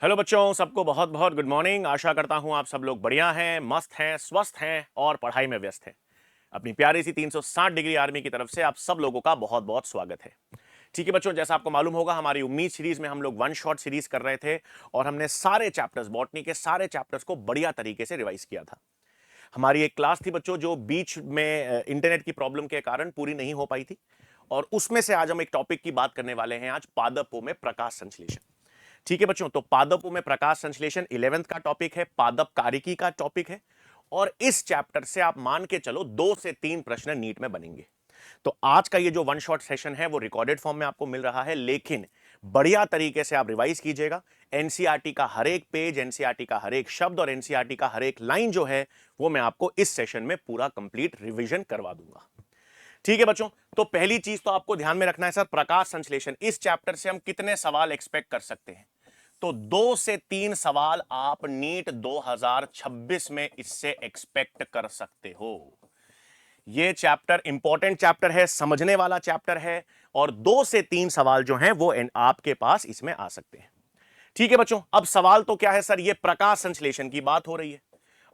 Hello बच्चों, सबको बहुत बहुत गुड मॉर्निंग। आशा करता हूं आप सब लोग बढ़िया हैं, मस्त हैं, स्वस्थ हैं और पढ़ाई में व्यस्त हैं। अपनी प्यारी सी 360 डिग्री आर्मी की तरफ से आप सब लोगों का बहुत बहुत स्वागत है। ठीक है बच्चों, जैसा आपको मालूम होगा हमारी उम्मीद सीरीज में हम लोग वन शॉट सीरीज कर रहे थे और हमने सारे चैप्टर्स, बॉटनी के सारे चैप्टर्स को बढ़िया तरीके से रिवाइज किया था। हमारी एक क्लास थी बच्चों जो बीच में इंटरनेट की प्रॉब्लम के कारण पूरी नहीं हो पाई थी, और उसमें से आज हम एक टॉपिक की बात करने वाले हैं, आज पादपों में प्रकाश संश्लेषण। ठीक है बच्चों, तो पादपों में प्रकाश संश्लेषण 11th का टॉपिक है, पादप कारिकी का टॉपिक है, और इस चैप्टर से आप मान के चलो 2 से 3 प्रश्न नीट में बनेंगे। तो आज का ये जो वन शॉट सेशन है वो रिकॉर्डेड फॉर्म में आपको मिल रहा है, लेकिन बढ़िया तरीके से आप रिवाइज कीजिएगा। एनसीईआरटी का हर एक पेज, एनसीईआरटी का हर एक शब्द और एनसीईआरटी का हर एक लाइन जो है वो मैं आपको इस सेशन में पूरा कंप्लीट रिवीजन करवा दूंगा। ठीक है बच्चों, तो पहली चीज तो आपको ध्यान में रखना है सर, प्रकाश संश्लेषण इस चैप्टर से हम कितने सवाल एक्सपेक्ट कर सकते हैं? तो 2 से 3 सवाल आप नीट 2026 में इससे एक्सपेक्ट कर सकते हो। यह चैप्टर इंपॉर्टेंट चैप्टर है, समझने वाला चैप्टर है, और 2 से 3 सवाल जो हैं वो आपके पास इसमें आ सकते हैं। ठीक है बच्चों, अब सवाल तो क्या है सर, ये प्रकाश संश्लेषण की बात हो रही है।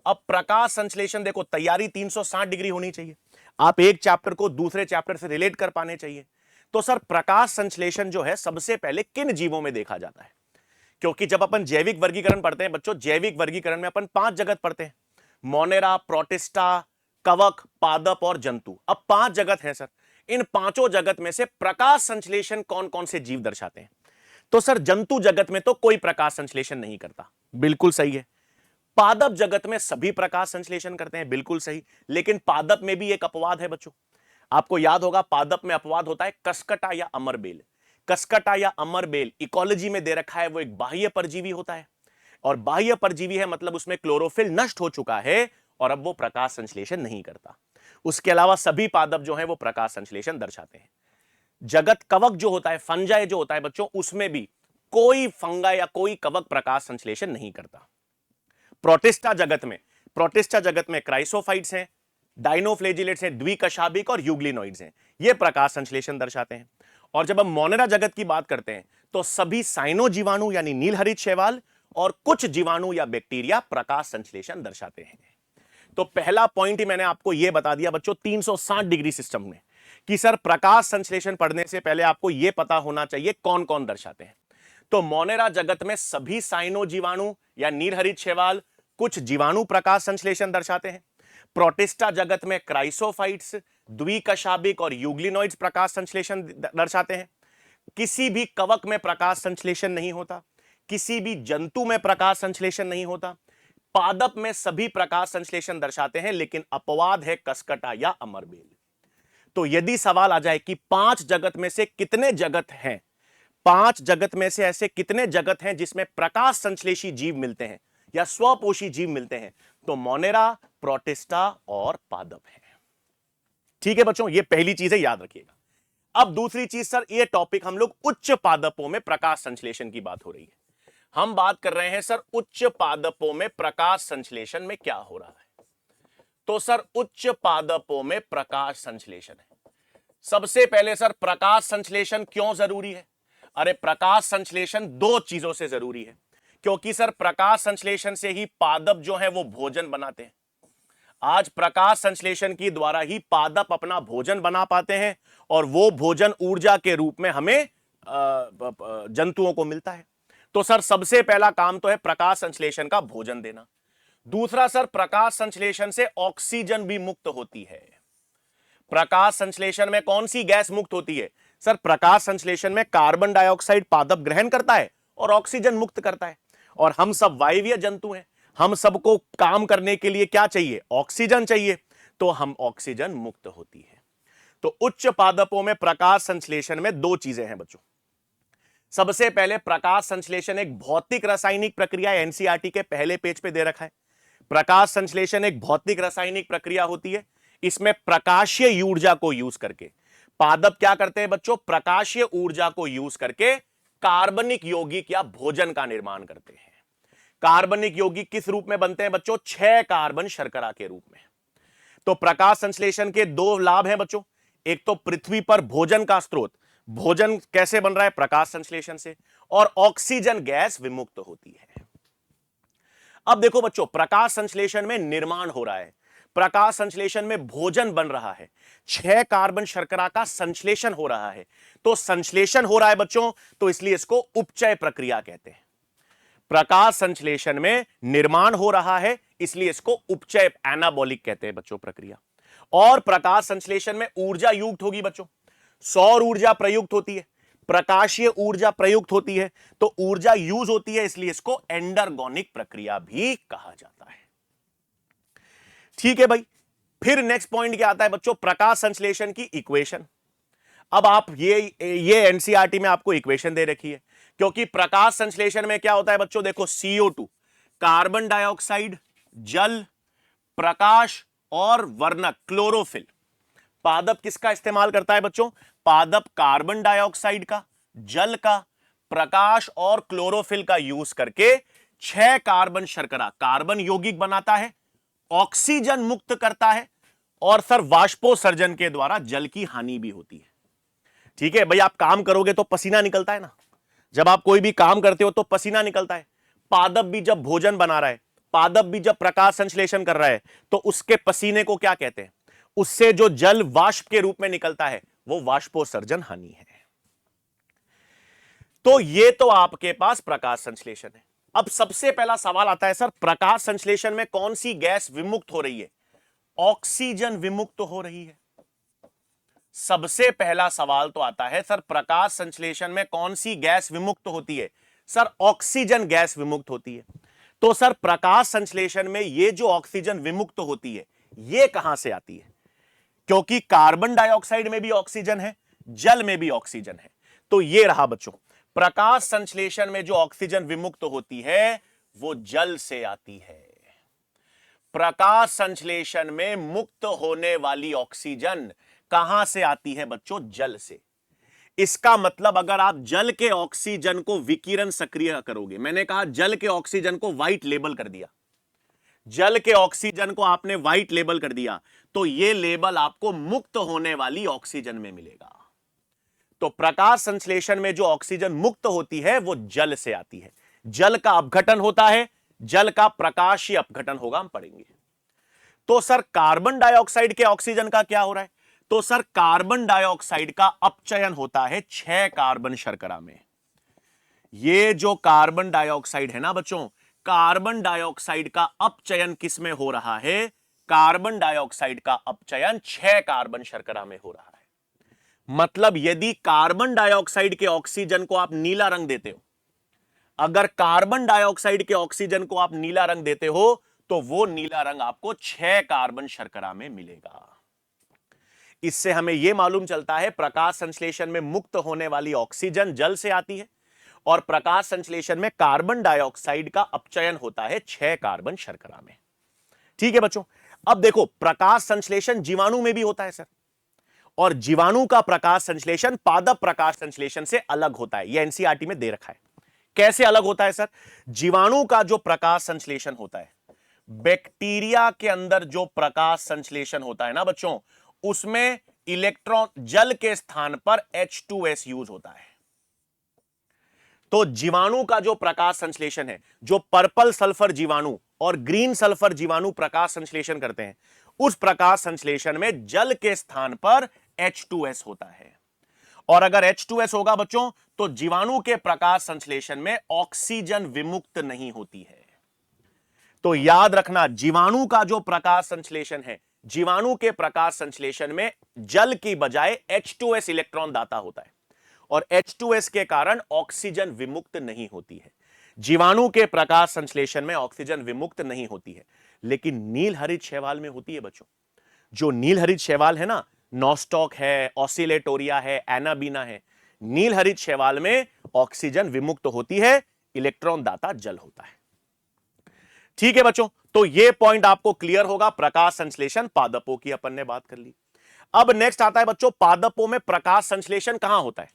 अब प्रकाश संश्लेषण देखो, तैयारी 360 डिग्री होनी चाहिए, आप एक चैप्टर को दूसरे चैप्टर से रिलेट कर पाने चाहिए। तो सर प्रकाश संश्लेषण जो है सबसे पहले किन जीवों में देखा जाता है? क्योंकि जब अपन जैविक वर्गीकरण पढ़ते हैं बच्चों, जैविक वर्गीकरण में अपन 5 जगत पढ़ते हैं, मोनेरा, प्रोटिस्टा, कवक, पादप और जंतु। अब 5 जगत हैं सर, इन पांचों जगत में से प्रकाश संश्लेषण कौन कौन से जीव दर्शाते हैं? तो सर जंतु जगत में तो कोई प्रकाश संश्लेषण नहीं करता, बिल्कुल सही है। पादप जगत में सभी प्रकाश संश्लेषण करते हैं, बिल्कुल सही। लेकिन पादप में भी एक अपवाद है बच्चों, आपको याद होगा पादप में अपवाद होता है कसकटा या अमरबेल। कसकटा या अमरबेल इकोलॉजी में दे रखा है, वो एक बाह्य परजीवी होता है, और बाह्य परजीवी है मतलब उसमें क्लोरोफिल नष्ट हो चुका है और अब वो प्रकाश संश्लेषण नहीं करता। उसके अलावा सभी पादप जो है वो प्रकाश संश्लेषण दर्शाते हैं। जगत कवक जो होता है, फंजाई जो होता है बच्चों, उसमें भी कोई फंगा या कोई कवक प्रकाश संश्लेषण नहीं करता। प्रोटिस्टा जगत में, प्रोटिस्टा जगत में क्राइसोफाइट्स हैं, डाइनोफ्लेजिलेट्स हैं, द्विकशाभिक और यूग्लिनोइड्स हैं, ये प्रकाश संश्लेषण दर्शाते हैं। और जब हम मोनेरा जगत की बात करते हैं तो सभी साइनो जीवाणु यानी नीलहरित शैवाल और कुछ जीवाणु या बैक्टीरिया प्रकाश संश्लेषण दर्शाते हैं। तो पहला पॉइंट ही मैंने आपको यह बता दिया बच्चों 360 डिग्री सिस्टम में, कि सर प्रकाश संश्लेषण पढ़ने से पहले आपको यह पता होना चाहिए कौन कौन दर्शाते हैं। तो मोनेरा जगत में सभी साइनो जीवाणु या नीलहरित शैवाल, कुछ जीवाणु प्रकाश संश्लेषण दर्शाते हैं। प्रोटिस्टा जगत में क्राइसोफाइट्स, द्विकशाभिक और यूग्लिनोइड्स प्रकाश संश्लेषण दर्शाते हैं। किसी भी कवक में प्रकाश संश्लेषण नहीं होता, किसी भी जंतु में प्रकाश संश्लेषण नहीं होता। पादप में सभी प्रकाश संश्लेषण दर्शाते हैं, लेकिन अपवाद है कसकटा या अमरबेल। तो यदि सवाल आ जाए कि 5 जगत में से कितने जगत हैं, 5 जगत में से ऐसे कितने जगत हैं जिसमें प्रकाश संश्लेषी जीव मिलते हैं या स्वपोषी जीव मिलते हैं, तो मोनेरा, प्रोटिस्टा और पादप है। ठीक है बच्चों, ये पहली चीज है, याद रखिएगा। अब दूसरी चीज सर, ये टॉपिक हम लोग उच्च पादपों में प्रकाश संश्लेषण की बात हो रही है, हम बात कर रहे हैं सर उच्च पादपों में प्रकाश संश्लेषण में क्या हो रहा है। तो सर उच्च पादपों में प्रकाश संश्लेषण है। सबसे पहले सर प्रकाश संश्लेषण क्यों जरूरी है? अरे प्रकाश संश्लेषण 2 चीजों से जरूरी है, क्योंकि सर प्रकाश संश्लेषण से ही पादप जो है वो भोजन बनाते हैं। आज प्रकाश संश्लेषण की द्वारा ही पादप अपना भोजन बना पाते हैं, और वो भोजन ऊर्जा के रूप में हमें जंतुओं को मिलता है। तो सर सबसे पहला काम तो है प्रकाश संश्लेषण का भोजन देना। दूसरा सर, प्रकाश संश्लेषण से ऑक्सीजन भी मुक्त होती है। प्रकाश संश्लेषण में कौन सी गैस मुक्त होती है? सर प्रकाश संश्लेषण में कार्बन डाइऑक्साइड पादप ग्रहण करता है और ऑक्सीजन मुक्त करता है, और हम सब वायवीय जंतु हैं, हम सबको काम करने के लिए क्या चाहिए? ऑक्सीजन चाहिए, तो हम ऑक्सीजन मुक्त होती है। तो उच्च पादपों में प्रकाश संश्लेषण में 2 चीजें हैं बच्चों। सबसे पहले प्रकाश संश्लेषण एक भौतिक रासायनिक प्रक्रिया, एनसीईआरटी के पहले पेज पे दे रखा है। प्रकाश संश्लेषण एक भौतिक रासायनिक प्रक्रिया होती है, इसमें प्रकाशीय ऊर्जा को यूज करके पादप क्या करते हैं बच्चों? प्रकाशीय ऊर्जा को यूज करके कार्बनिक यौगिक या भोजन का निर्माण करते हैं। कार्बनिक यौगिक किस रूप में बनते हैं बच्चों? 6 कार्बन शर्करा के रूप में। तो प्रकाश संश्लेषण के 2 लाभ हैं बच्चों। एक तो पृथ्वी पर भोजन का स्रोत, भोजन कैसे बन रहा है? प्रकाश संश्लेषण से। और ऑक्सीजन गैस विमुक्त होती है। अब देखो बच्चों, प्रकाश संश्लेषण में निर्माण हो रहा है, प्रकाश संश्लेषण में भोजन बन रहा है, 6 कार्बन शर्करा का संश्लेषण हो रहा है। तो संश्लेषण हो रहा है बच्चों, तो इसलिए इसको उपचय प्रक्रिया कहते हैं। प्रकाश संश्लेषण में निर्माण हो रहा है, इसलिए इसको उपचय एनाबॉलिक कहते हैं बच्चों प्रक्रिया। और प्रकाश संश्लेषण में ऊर्जा युक्त होगी बच्चों, सौर ऊर्जा प्रयुक्त होती है, प्रकाशीय ऊर्जा प्रयुक्त होती है, तो ऊर्जा यूज होती है, इसलिए इसको एंडरगोनिक प्रक्रिया भी कहा जाता है। ठीक है भाई। फिर नेक्स्ट पॉइंट क्या आता है बच्चों? प्रकाश संश्लेषण की इक्वेशन। अब आप ये एनसीईआरटी में आपको इक्वेशन दे रखी है, क्योंकि प्रकाश संश्लेषण में क्या होता है बच्चों? देखो, CO2 कार्बन डाइऑक्साइड, जल, प्रकाश और वर्णक क्लोरोफिल। पादप किसका इस्तेमाल करता है बच्चों? पादप कार्बन डाइऑक्साइड का, जल का, प्रकाश और क्लोरोफिल का यूज करके 6 कार्बन शर्करा कार्बन यौगिक बनाता है, ऑक्सीजन मुक्त करता है, और सर वाष्पोत्सर्जन के द्वारा जल की हानि भी होती है। ठीक है भाई, आप काम करोगे तो पसीना निकलता है ना, जब आप कोई भी काम करते हो तो पसीना निकलता है। पादप भी जब भोजन बना रहा है, पादप भी जब प्रकाश संश्लेषण कर रहा है, तो उसके पसीने को क्या कहते हैं? उससे जो जल वाष्प के रूप में निकलता है वो वाष्पोत्सर्जन हानि है। तो ये तो आपके पास प्रकाश संश्लेषण है। अब सबसे पहला सवाल आता है, सर प्रकाश संश्लेषण में कौन सी गैस विमुक्त हो रही है? ऑक्सीजन विमुक्त हो रही है। सबसे पहला सवाल तो आता है, सर प्रकाश संश्लेषण में कौन सी गैस विमुक्त होती है? सर ऑक्सीजन गैस विमुक्त होती है। तो सर प्रकाश संश्लेषण में ये जो ऑक्सीजन विमुक्त होती है, ये कहां से आती है? क्योंकि कार्बन डाइऑक्साइड में भी ऑक्सीजन है, जल में भी ऑक्सीजन है। तो ये रहा बच्चों, प्रकाश संश्लेषण में जो ऑक्सीजन विमुक्त होती है वो जल से आती है। प्रकाश संश्लेषण में मुक्त होने वाली ऑक्सीजन कहां से आती है बच्चों? जल से। इसका मतलब अगर आप जल के ऑक्सीजन को विकिरण सक्रिय करोगे, मैंने कहा जल के ऑक्सीजन को व्हाइट लेबल कर दिया, जल के ऑक्सीजन को आपने व्हाइट लेबल कर दिया, तो यह लेबल आपको मुक्त होने वाली ऑक्सीजन में मिलेगा। तो प्रकाश संश्लेषण में जो ऑक्सीजन मुक्त होती है वो जल से आती है। जल का अपघटन होता है, जल का प्रकाशीय अपघटन होगा, हम पढ़ेंगे। तो सर कार्बन डाइऑक्साइड के ऑक्सीजन का क्या हो रहा है? तो सर कार्बन डाइऑक्साइड का अपचयन होता है 6 कार्बन शर्करा में। ये जो कार्बन डाइऑक्साइड है ना बच्चों, कार्बन डाइऑक्साइड का अपचयन किस में हो रहा है? कार्बन डाइऑक्साइड का अपचयन 6 कार्बन शर्करा में हो रहा है। मतलब यदि कार्बन डाइऑक्साइड के ऑक्सीजन को आप नीला रंग देते हो, अगर कार्बन डाइऑक्साइड के ऑक्सीजन को आप नीला रंग देते हो, तो वो नीला रंग आपको 6 कार्बन शर्करा में मिलेगा। इससे हमें यह मालूम चलता है प्रकाश संश्लेषण में मुक्त होने वाली ऑक्सीजन जल से आती है, और प्रकाश संश्लेषण में कार्बन डाइऑक्साइड का अपचयन होता है 6 कार्बन शर्करा में। ठीक है बच्चों। अब देखो, प्रकाश संश्लेषण जीवाणु में भी होता है सर, और जीवाणु का प्रकाश संश्लेषण पादप प्रकाश संश्लेषण से अलग होता है। यह एनसीईआरटी में दे रखा है। कैसे अलग होता है सर? जीवाणु का जो प्रकाश संश्लेषण होता है, बैक्टीरिया के अंदर जो प्रकाश संश्लेषण होता है ना बच्चों, उसमें इलेक्ट्रॉन जल के स्थान पर H2S यूज होता है। तो जीवाणु का जो प्रकाश संश्लेषण है, जो पर्पल सल्फर जीवाणु और ग्रीन सल्फर जीवाणु प्रकाश संश्लेषण करते हैं, उस प्रकाश संश्लेषण में जल के स्थान पर H2S होता है। और अगर H2S होगा बच्चों, तो जीवाणु के प्रकाश संश्लेषण में ऑक्सीजन विमुक्त नहीं होती है। तो याद रखना, जीवाणु का जो प्रकाश संश्लेषण है, जीवाणु के प्रकाश संश्लेषण में जल की बजाय H2S इलेक्ट्रॉन दाता होता है, और H2S के कारण ऑक्सीजन विमुक्त नहीं होती है। जीवाणु के प्रकाश संश्लेषण में ऑक्सीजन विमुक्त नहीं होती है, लेकिन नील हरित शैवाल में होती है बच्चों। जो नील हरित शैवाल है ना, नॉस्टॉक है, ऑसिलेटोरिया है, एनाबीना है, नील हरित शैवाल में ऑक्सीजन विमुक्त होती है, इलेक्ट्रॉन दाता जल होता है। ठीक है बच्चों, तो यह पॉइंट आपको क्लियर होगा। प्रकाश संश्लेषण पादपों की अपन ने बात कर ली। अब नेक्स्ट आता है बच्चों, पादपों में प्रकाश संश्लेषण कहां होता है?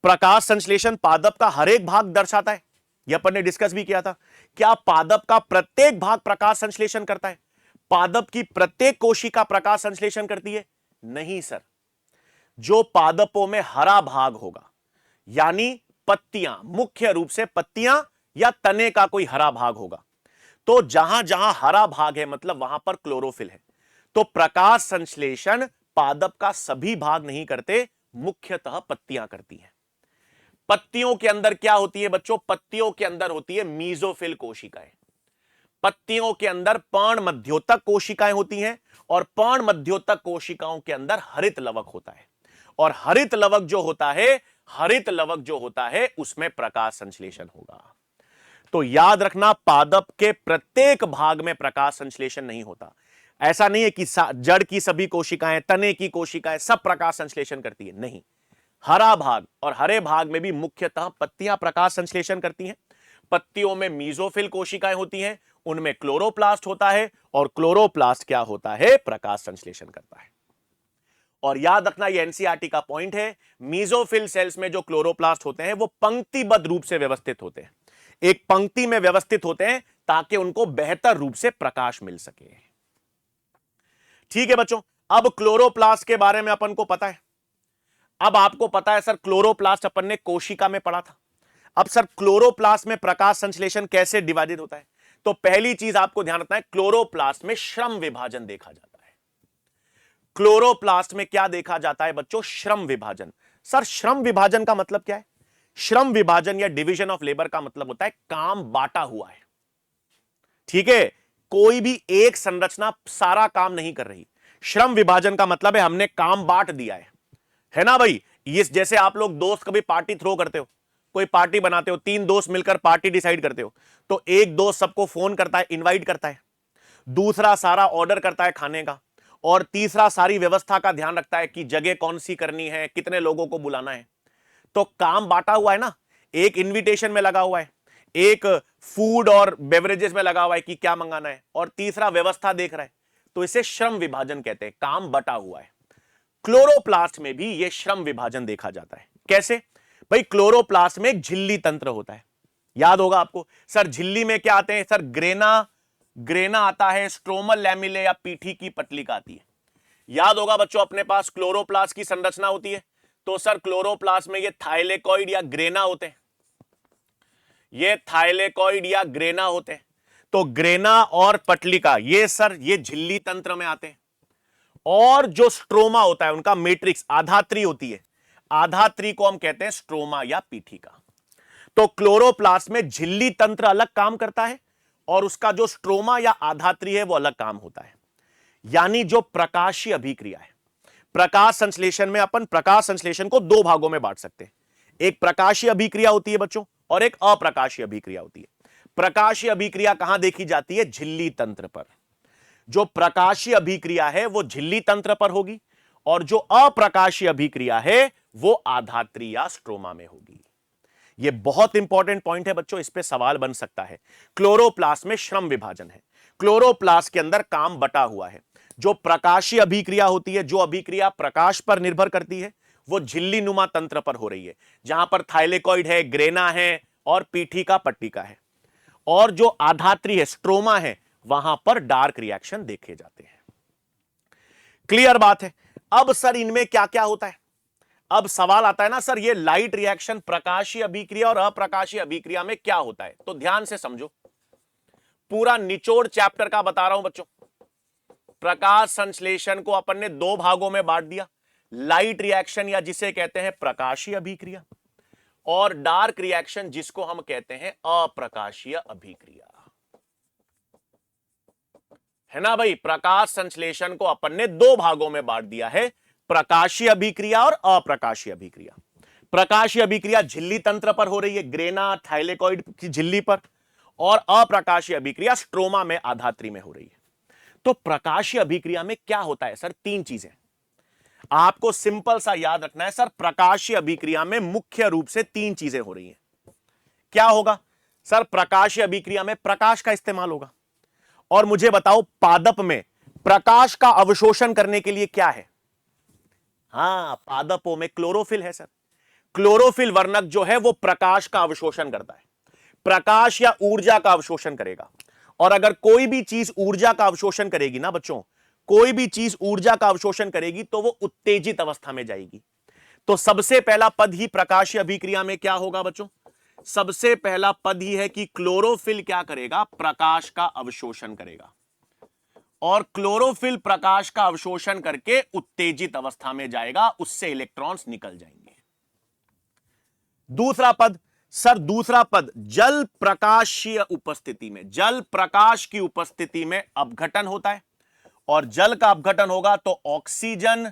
प्रकाश संश्लेषण पादप का हर एक भाग दर्शाता है, यह अपन ने डिस्कस भी किया था। क्या पादप का प्रत्येक भाग प्रकाश संश्लेषण करता है? पादप की प्रत्येक कोशिका प्रकाश संश्लेषण करती है? नहीं सर। जो पादपों में हरा भाग होगा, यानी पत्तियां, मुख्य रूप से पत्तियां या तने का कोई हरा भाग होगा, तो जहां जहां हरा भाग है मतलब वहां पर क्लोरोफिल है। तो प्रकाश संश्लेषण पादप का सभी भाग नहीं करते, मुख्यतः पत्तियां करती हैं। पत्तियों के अंदर क्या होती है बच्चों? पत्तियों के अंदर होती है मीजोफिल कोशिकाएं। पत्तियों के अंदर पर्णमध्योतक कोशिकाएं होती हैं और पर्णमध्योतक कोशिकाओं के अंदर हरित लवक होता है। और हरित लवक जो होता है उसमें प्रकाश संश्लेषण होगा। तो याद रखना, पादप के प्रत्येक भाग में प्रकाश संश्लेषण नहीं होता। ऐसा नहीं है कि जड़ की सभी कोशिकाएं, तने की कोशिकाएं सब प्रकाश संश्लेषण करती है, नहीं। हरा भाग और हरे भाग में भी मुख्यतः पत्तियां प्रकाश संश्लेषण करती हैं। पत्तियों में मीजोफिल कोशिकाएं होती हैं, उनमें क्लोरोप्लास्ट होता है और क्लोरोप्लास्ट क्या होता है? प्रकाश संश्लेषण करता है। और याद रखना, ये एनसीईआरटी का पॉइंट है, मीजोफिल सेल्स में जो क्लोरोप्लास्ट होते हैं वो पंक्तिबद्ध रूप से व्यवस्थित होते हैं, एक पंक्ति में व्यवस्थित होते हैं ताकि उनको बेहतर रूप से प्रकाश मिल सके। ठीक है बच्चों, अब क्लोरोप्लास्ट के बारे में अपन को पता है। अब आपको पता है सर, क्लोरोप्लास्ट अपन ने कोशिका में पढ़ा था। अब सर क्लोरोप्लास्ट में प्रकाश संश्लेषण कैसे डिवाइडेड होता है? तो पहली चीज आपको ध्यान रखना है, क्लोरोप्लास्ट में श्रम विभाजन देखा जाता है। क्लोरोप्लास्ट में क्या देखा जाता है बच्चों? श्रम विभाजन। सर श्रम विभाजन का मतलब क्या है? श्रम विभाजन या डिवीजन ऑफ लेबर का मतलब होता है काम बांटा हुआ है। ठीक है, कोई भी एक संरचना सारा काम नहीं कर रही। श्रम विभाजन का मतलब है हमने काम बांट दिया है ना भाई। ये जैसे आप लोग दोस्त कभी पार्टी थ्रो करते हो, कोई पार्टी बनाते हो, 3 दोस्त मिलकर पार्टी डिसाइड करते हो, तो एक दोस्त सबको फोन करता है, इनवाइट करता है, दूसरा सारा ऑर्डर करता है खाने का, और तीसरा सारी व्यवस्था का ध्यान रखता है कि जगह कौन सी करनी है, कितने लोगों को बुलाना है। तो काम बांटा हुआ है ना, एक इन्विटेशन में लगा हुआ है, एक फूड और बेवरेजेस में लगा हुआ है कि क्या मंगाना है, और तीसरा व्यवस्था देख रहा है। तो इसे श्रम विभाजन कहते हैं, काम बटा हुआ है। क्लोरोप्लास्ट में भी यह श्रम विभाजन देखा जाता है। कैसे भाई? क्लोरोप्लास्ट में एक झिल्ली तंत्र होता है, याद होगा आपको। सर झिल्ली में क्या आते हैं? सर ग्रेना आता है, स्ट्रोमल लैमेले या पीठी की पटलिका आती है। याद होगा बच्चों, अपने पास क्लोरोप्लास्ट की संरचना होती है, तो सर क्लोरोप्लास्ट में ये थाइलेकॉइड या ग्रेना होते हैं, ये थाइलेकॉइड या ग्रेना होते हैं। तो ग्रेना और पटलिका ये सर ये झिल्ली तंत्र में आते हैं। और जो स्ट्रोमा होता है उनका मैट्रिक्स आधात्री होती है, आधात्री को हम कहते हैं स्ट्रोमा या पीठिका। तो क्लोरोप्लास्ट में झिल्ली तंत्र अलग काम करता है और उसका जो स्ट्रोमा या आधात्री है वो अलग काम होता है। यानी जो प्रकाशीय अभिक्रिया है, प्रकाश संश्लेषण में अपन प्रकाश संश्लेषण को 2 भागों में बांट सकते हैं। एक प्रकाशीय अभिक्रिया होती है बच्चों और एक अप्रकाशीय अभिक्रिया होती है। प्रकाशीय अभिक्रिया कहां देखी जाती है? झिल्ली तंत्र पर। जो प्रकाशीय अभिक्रिया है वो झिल्ली तंत्र पर होगी और जो अप्रकाशीय अभिक्रिया है वो आधात्री या स्ट्रोमा में होगी। यह बहुत इंपॉर्टेंट पॉइंट है बच्चों, इस पे सवाल बन सकता है। क्लोरोप्लास्ट में श्रम विभाजन है, क्लोरोप्लास्ट के अंदर काम बटा हुआ है। जो प्रकाशीय अभिक्रिया होती है, जो अभिक्रिया प्रकाश पर निर्भर करती है, वो झिल्ली नुमा तंत्र पर हो रही है, जहां पर थाइलेकॉइड है, ग्रेना है और पीठिका पट्टिका है। और जो आधात्री है, स्ट्रोमा है, वहां पर डार्क रिएक्शन देखे जाते हैं। क्लियर बात है। अब सर इनमें क्या क्या होता है? अब सवाल आता है ना सर, ये लाइट रिएक्शन प्रकाशीय अभिक्रिया और अप्रकाशीय अभिक्रिया में क्या होता है? तो ध्यान से समझो, पूरा निचोड़ चैप्टर का बता रहा हूं बच्चों। प्रकाश संश्लेषण को अपन ने 2 भागों में बांट दिया, लाइट रिएक्शन या जिसे कहते हैं प्रकाशीय अभिक्रिया, और डार्क रिएक्शन जिसको हम कहते हैं अप्रकाशीय अभिक्रिया, है ना भाई। प्रकाश संश्लेषण को अपन ने 2 भागों में बांट दिया है, प्रकाशीय अभिक्रिया और अप्रकाशीय अभिक्रिया। प्रकाशीय अभिक्रिया झिल्ली तंत्र पर हो रही है, ग्रेना थाइलेकॉइड की झिल्ली पर, और अप्रकाशीय अभिक्रिया स्ट्रोमा में आधात्री में हो रही है। तो प्रकाशीय अभिक्रिया में क्या होता है सर? 3 चीजें आपको सिंपल सा याद रखना है सर। प्रकाशीय अभिक्रिया में मुख्य रूप से 3 चीजें हो रही हैं। क्या होगा सर? प्रकाशीय अभिक्रिया में प्रकाश का इस्तेमाल होगा। और मुझे बताओ, पादप में प्रकाश का अवशोषण करने के लिए क्या है? हां, पादपों में क्लोरोफिल है सर। क्लोरोफिल वर्णक जो है वो प्रकाश का अवशोषण करता है, प्रकाश या ऊर्जा का अवशोषण करेगा। और अगर कोई भी चीज ऊर्जा का अवशोषण करेगी ना बच्चों, कोई भी चीज ऊर्जा का अवशोषण करेगी तो वो उत्तेजित अवस्था में जाएगी। तो सबसे पहला पद ही प्रकाशीय अभिक्रिया में क्या होगा बच्चों? सबसे पहला पद ही है कि क्लोरोफिल क्या करेगा? प्रकाश का अवशोषण करेगा, और क्लोरोफिल प्रकाश का अवशोषण करके उत्तेजित अवस्था में जाएगा, उससे इलेक्ट्रॉन्स निकल जाएंगे। दूसरा पद, सर दूसरा पद जल प्रकाशीय उपस्थिति में, जल प्रकाश की उपस्थिति में अपघटन होता है, और जल का अपघटन होगा तो ऑक्सीजन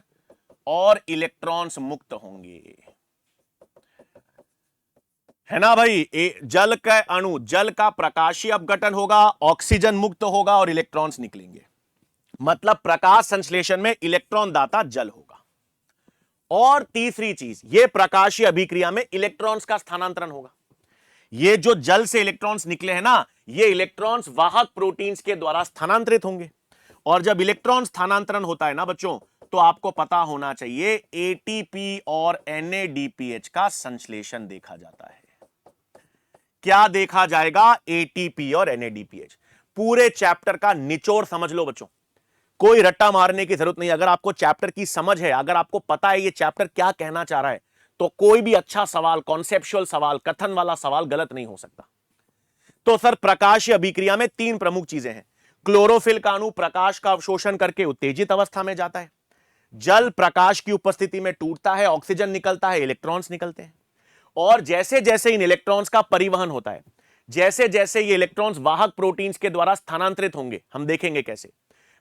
और इलेक्ट्रॉन्स मुक्त होंगे, है ना भाई? जल का अणु, जल का प्रकाशीय अपघटन होगा, ऑक्सीजन मुक्त होगा और इलेक्ट्रॉन्स निकलेंगे। मतलब प्रकाश संश्लेषण में इलेक्ट्रॉन दाता जल होगा। और तीसरी चीज, ये प्रकाशीय अभिक्रिया में इलेक्ट्रॉन्स का स्थानांतरण होगा। ये जो जल से इलेक्ट्रॉन्स निकले हैं ना, ये इलेक्ट्रॉन्स वाहक प्रोटीन्स के द्वारा स्थानांतरित होंगे, और जब इलेक्ट्रॉन स्थानांतरण होता है ना बच्चों, तो आपको पता होना चाहिए एटीपी और एनएडीपीएच का संश्लेषण देखा जाता है। क्या देखा जाएगा? एटीपी और एनएडीपीएच। पूरे चैप्टर का निचोड़ समझ लो बच्चों, कोई रट्टा मारने की जरूरत नहीं। अगर आपको चैप्टर की समझ है, अगर आपको पता है ये चैप्टर क्या कहना चाह रहा है, तो कोई भी अच्छा सवाल, कॉन्सेप्चुअल सवाल, कथन वाला सवाल गलत नहीं हो सकता। तो सर प्रकाशीय अभिक्रिया में तीन प्रमुख चीजें हैं। क्लोरोफिल का अणु प्रकाश का अवशोषण करके उत्तेजित अवस्था में जाता है, जल प्रकाश की उपस्थिति में टूटता है, ऑक्सीजन निकलता है, इलेक्ट्रॉन्स निकलते हैं, और जैसे जैसे इन इलेक्ट्रॉन्स का परिवहन होता है, जैसे जैसे ये इलेक्ट्रॉन्स वाहक प्रोटीन्स के द्वारा स्थानांतरित होंगे, हम देखेंगे कैसे,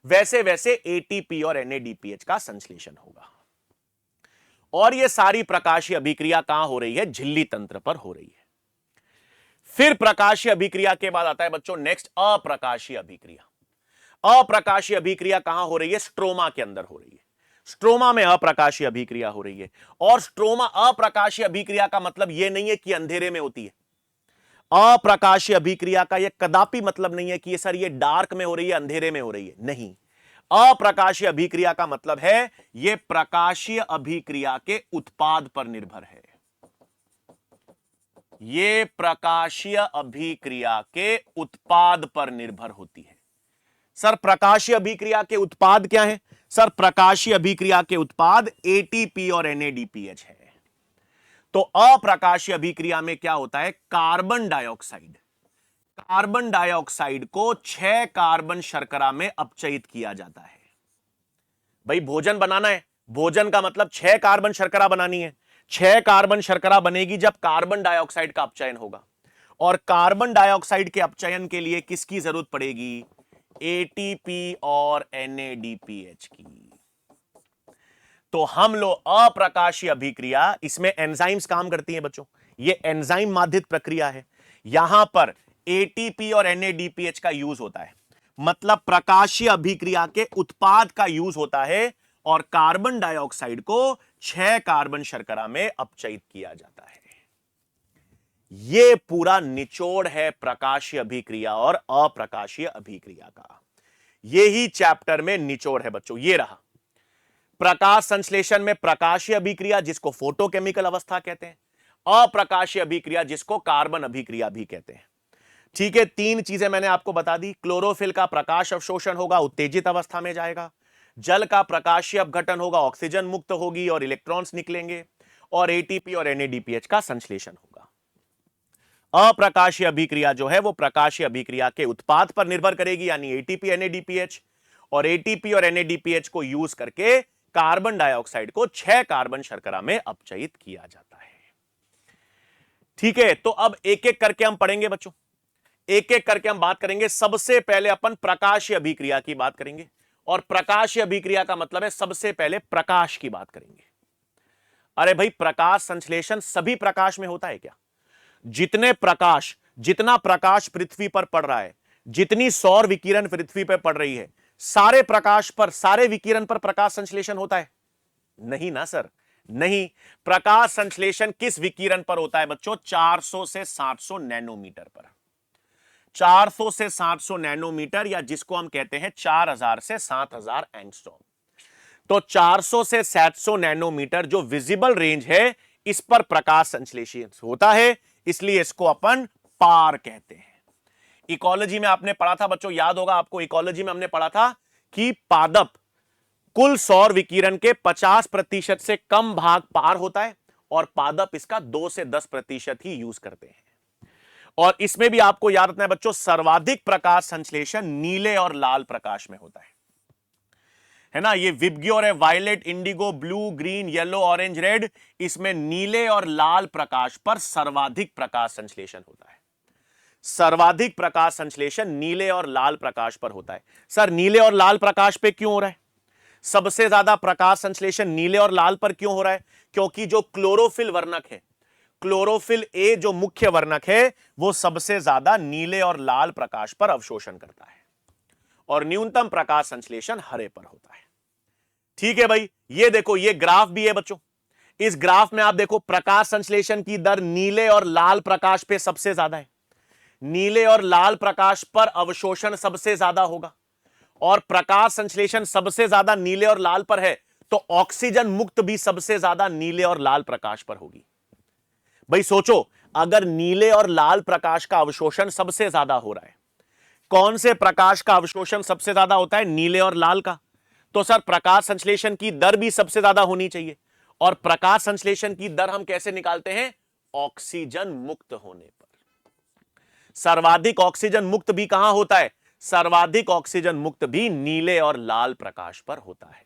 वैसे वैसे एटीपी और एनएडीपीएच का संश्लेषण होगा। और ये सारी प्रकाशीय अभिक्रिया कहां हो रही है? झिल्ली तंत्र पर हो रही है। फिर प्रकाशीय अभिक्रिया के बाद आता है बच्चों नेक्स्ट अप्रकाशीय अभिक्रिया। अप्रकाशीय अभिक्रिया कहां हो रही है? स्ट्रोमा के अंदर हो रही है। स्ट्रोमा में अप्रकाशीय अभिक्रिया हो रही है। और स्ट्रोमा, अप्रकाशीय अभिक्रिया का मतलब यह नहीं है कि अंधेरे में होती है। अप्रकाशीय अभिक्रिया का यह कदापि मतलब नहीं है कि सर ये डार्क में हो रही है, अंधेरे में हो रही है। नहीं, अप्रकाशीय अभिक्रिया का मतलब है यह प्रकाशीय अभिक्रिया के उत्पाद पर निर्भर है। यह प्रकाशीय अभिक्रिया के उत्पाद पर निर्भर होती है। सर प्रकाशीय अभिक्रिया के उत्पाद क्या है? सर प्रकाशीय अभिक्रिया के उत्पाद एटीपी और एनएडीपीएच है। तो अप्रकाशीय अभिक्रिया में क्या होता है? कार्बन डाइऑक्साइड, कार्बन डाइऑक्साइड को 6 कार्बन शर्करा में अपचयित किया जाता है। भाई भोजन बनाना है, भोजन का मतलब 6 कार्बन शर्करा बनानी है। 6 कार्बन शर्करा बनेगी जब कार्बन डाइऑक्साइड का अपचयन होगा, और कार्बन डाइऑक्साइड के अपचयन के लिए किसकी जरूरत पड़ेगी? एटीपी और एनएडीपीएच की। तो हम लोग अप्रकाशीय अभिक्रिया, इसमें एंजाइम्स काम करती हैं बच्चों, ये एंजाइम माध्यित प्रक्रिया है। यहां पर एटीपी और एनएडीपीएच का यूज होता है, मतलब प्रकाशीय अभिक्रिया के उत्पाद का यूज होता है, और कार्बन डाइऑक्साइड को 6 कार्बन शर्करा में अपचयित किया जाता है। यह पूरा निचोड़ है प्रकाशीय अभिक्रिया और अप्रकाशीय अभिक्रिया का। यही चैप्टर में निचोड़ है बच्चों। ये रहा प्रकाश संश्लेषण में प्रकाशीय अभिक्रिया, जिसको फोटोकेमिकल अवस्था कहते हैं, अप्रकाशीय अभिक्रिया जिसको कार्बन अभिक्रिया भी कहते हैं। ठीक है, 3 चीजें मैंने आपको बता दी। क्लोरोफिल का प्रकाश अवशोषण होगा, उत्तेजित अवस्था में जाएगा। जल का प्रकाशीय अपघटन होगा, ऑक्सीजन मुक्त होगी और इलेक्ट्रॉन्स निकलेंगे। और एटीपी और एनएडीपीएच का संश्लेषण होगा। अप्रकाशीय अभिक्रिया जो है वो प्रकाशीय अभिक्रिया के उत्पाद पर निर्भर करेगी, यानी एटीपी एनएडीपीएच, और एटीपी और एनएडीपीएच को यूज करके कार्बन डाइऑक्साइड को 6 कार्बन शर्करा में अपचयित किया जाता है। ठीक है, तो अब एक एक करके हम पढ़ेंगे बच्चों, एक एक करके हम बात करेंगे। सबसे पहले अपन प्रकाशीय अभिक्रिया की बात करेंगे, और प्रकाशीय अभिक्रिया का मतलब है सबसे पहले प्रकाश की बात करेंगे। अरे भाई, प्रकाश संश्लेषण सभी प्रकाश में होता है क्या? जितना प्रकाश पृथ्वी पर पड़ रहा है, जितनी सौर विकिरण पृथ्वी पर पड़ रही है, सारे प्रकाश पर, सारे विकिरण पर प्रकाश संश्लेषण होता है? नहीं ना सर, नहीं। प्रकाश संश्लेषण किस विकिरण पर होता है बच्चों? 400 से 700 नैनोमीटर पर। 400 से 700 नैनोमीटर, या जिसको हम कहते हैं 4000 से 7000 एंगस्ट्रॉम। तो 400 से 700 नैनोमीटर जो विजिबल रेंज है, इस पर प्रकाश संश्लेषण होता है, इसलिए इसको अपन पार कहते हैं। इकोलॉजी में आपने पढ़ा था बच्चों, याद होगा आपको, इकोलॉजी में हमने पढ़ा था कि पादप कुल सौर विकिरण के 50% से कम भाग पार होता है और पादप इसका 2 से 10% ही यूज करते हैं। और इसमें भी आपको याद रखना है बच्चों, सर्वाधिक प्रकाश संश्लेषण नीले और लाल प्रकाश में होता है ना। ये विबग्योर है, violet, indigo, blue, green, yellow, orange, red, इसमें नीले और लाल प्रकाश पर सर्वाधिक प्रकाश संश्लेषण होता है। सर्वाधिक प्रकाश संश्लेषण नीले और लाल प्रकाश पर होता है। सर नीले और लाल प्रकाश पे क्यों हो रहा है? सबसे ज्यादा प्रकाश संश्लेषण नीले और लाल पर क्यों हो रहा है? क्योंकि जो क्लोरोफिल वर्णक है, क्लोरोफिल ए जो मुख्य वर्णक है, वो सबसे ज्यादा नीले और लाल प्रकाश पर अवशोषण करता है और न्यूनतम प्रकाश संश्लेषण हरे पर होता है। ठीक है भाई, ये देखो, ये ग्राफ भी है बच्चों। इस ग्राफ में आप देखो प्रकाश संश्लेषण की दर नीले और लाल प्रकाश पे सबसे ज्यादा है। नीले और लाल प्रकाश पर अवशोषण सबसे ज्यादा होगा और प्रकाश संश्लेषण सबसे ज्यादा नीले और लाल पर है, तो ऑक्सीजन मुक्त भी सबसे ज्यादा नीले और लाल प्रकाश पर होगी। भाई सोचो, अगर नीले और लाल प्रकाश का अवशोषण सबसे ज्यादा हो रहा है, कौन से प्रकाश का अवशोषण सबसे ज्यादा होता है? नीले और लाल का। तो सर प्रकाश संश्लेषण की दर भी सबसे ज्यादा होनी चाहिए, और प्रकाश संश्लेषण की दर हम कैसे निकालते हैं? ऑक्सीजन मुक्त होने पर। सर्वाधिक ऑक्सीजन मुक्त भी कहां होता है? सर्वाधिक ऑक्सीजन मुक्त भी नीले और लाल प्रकाश पर होता है।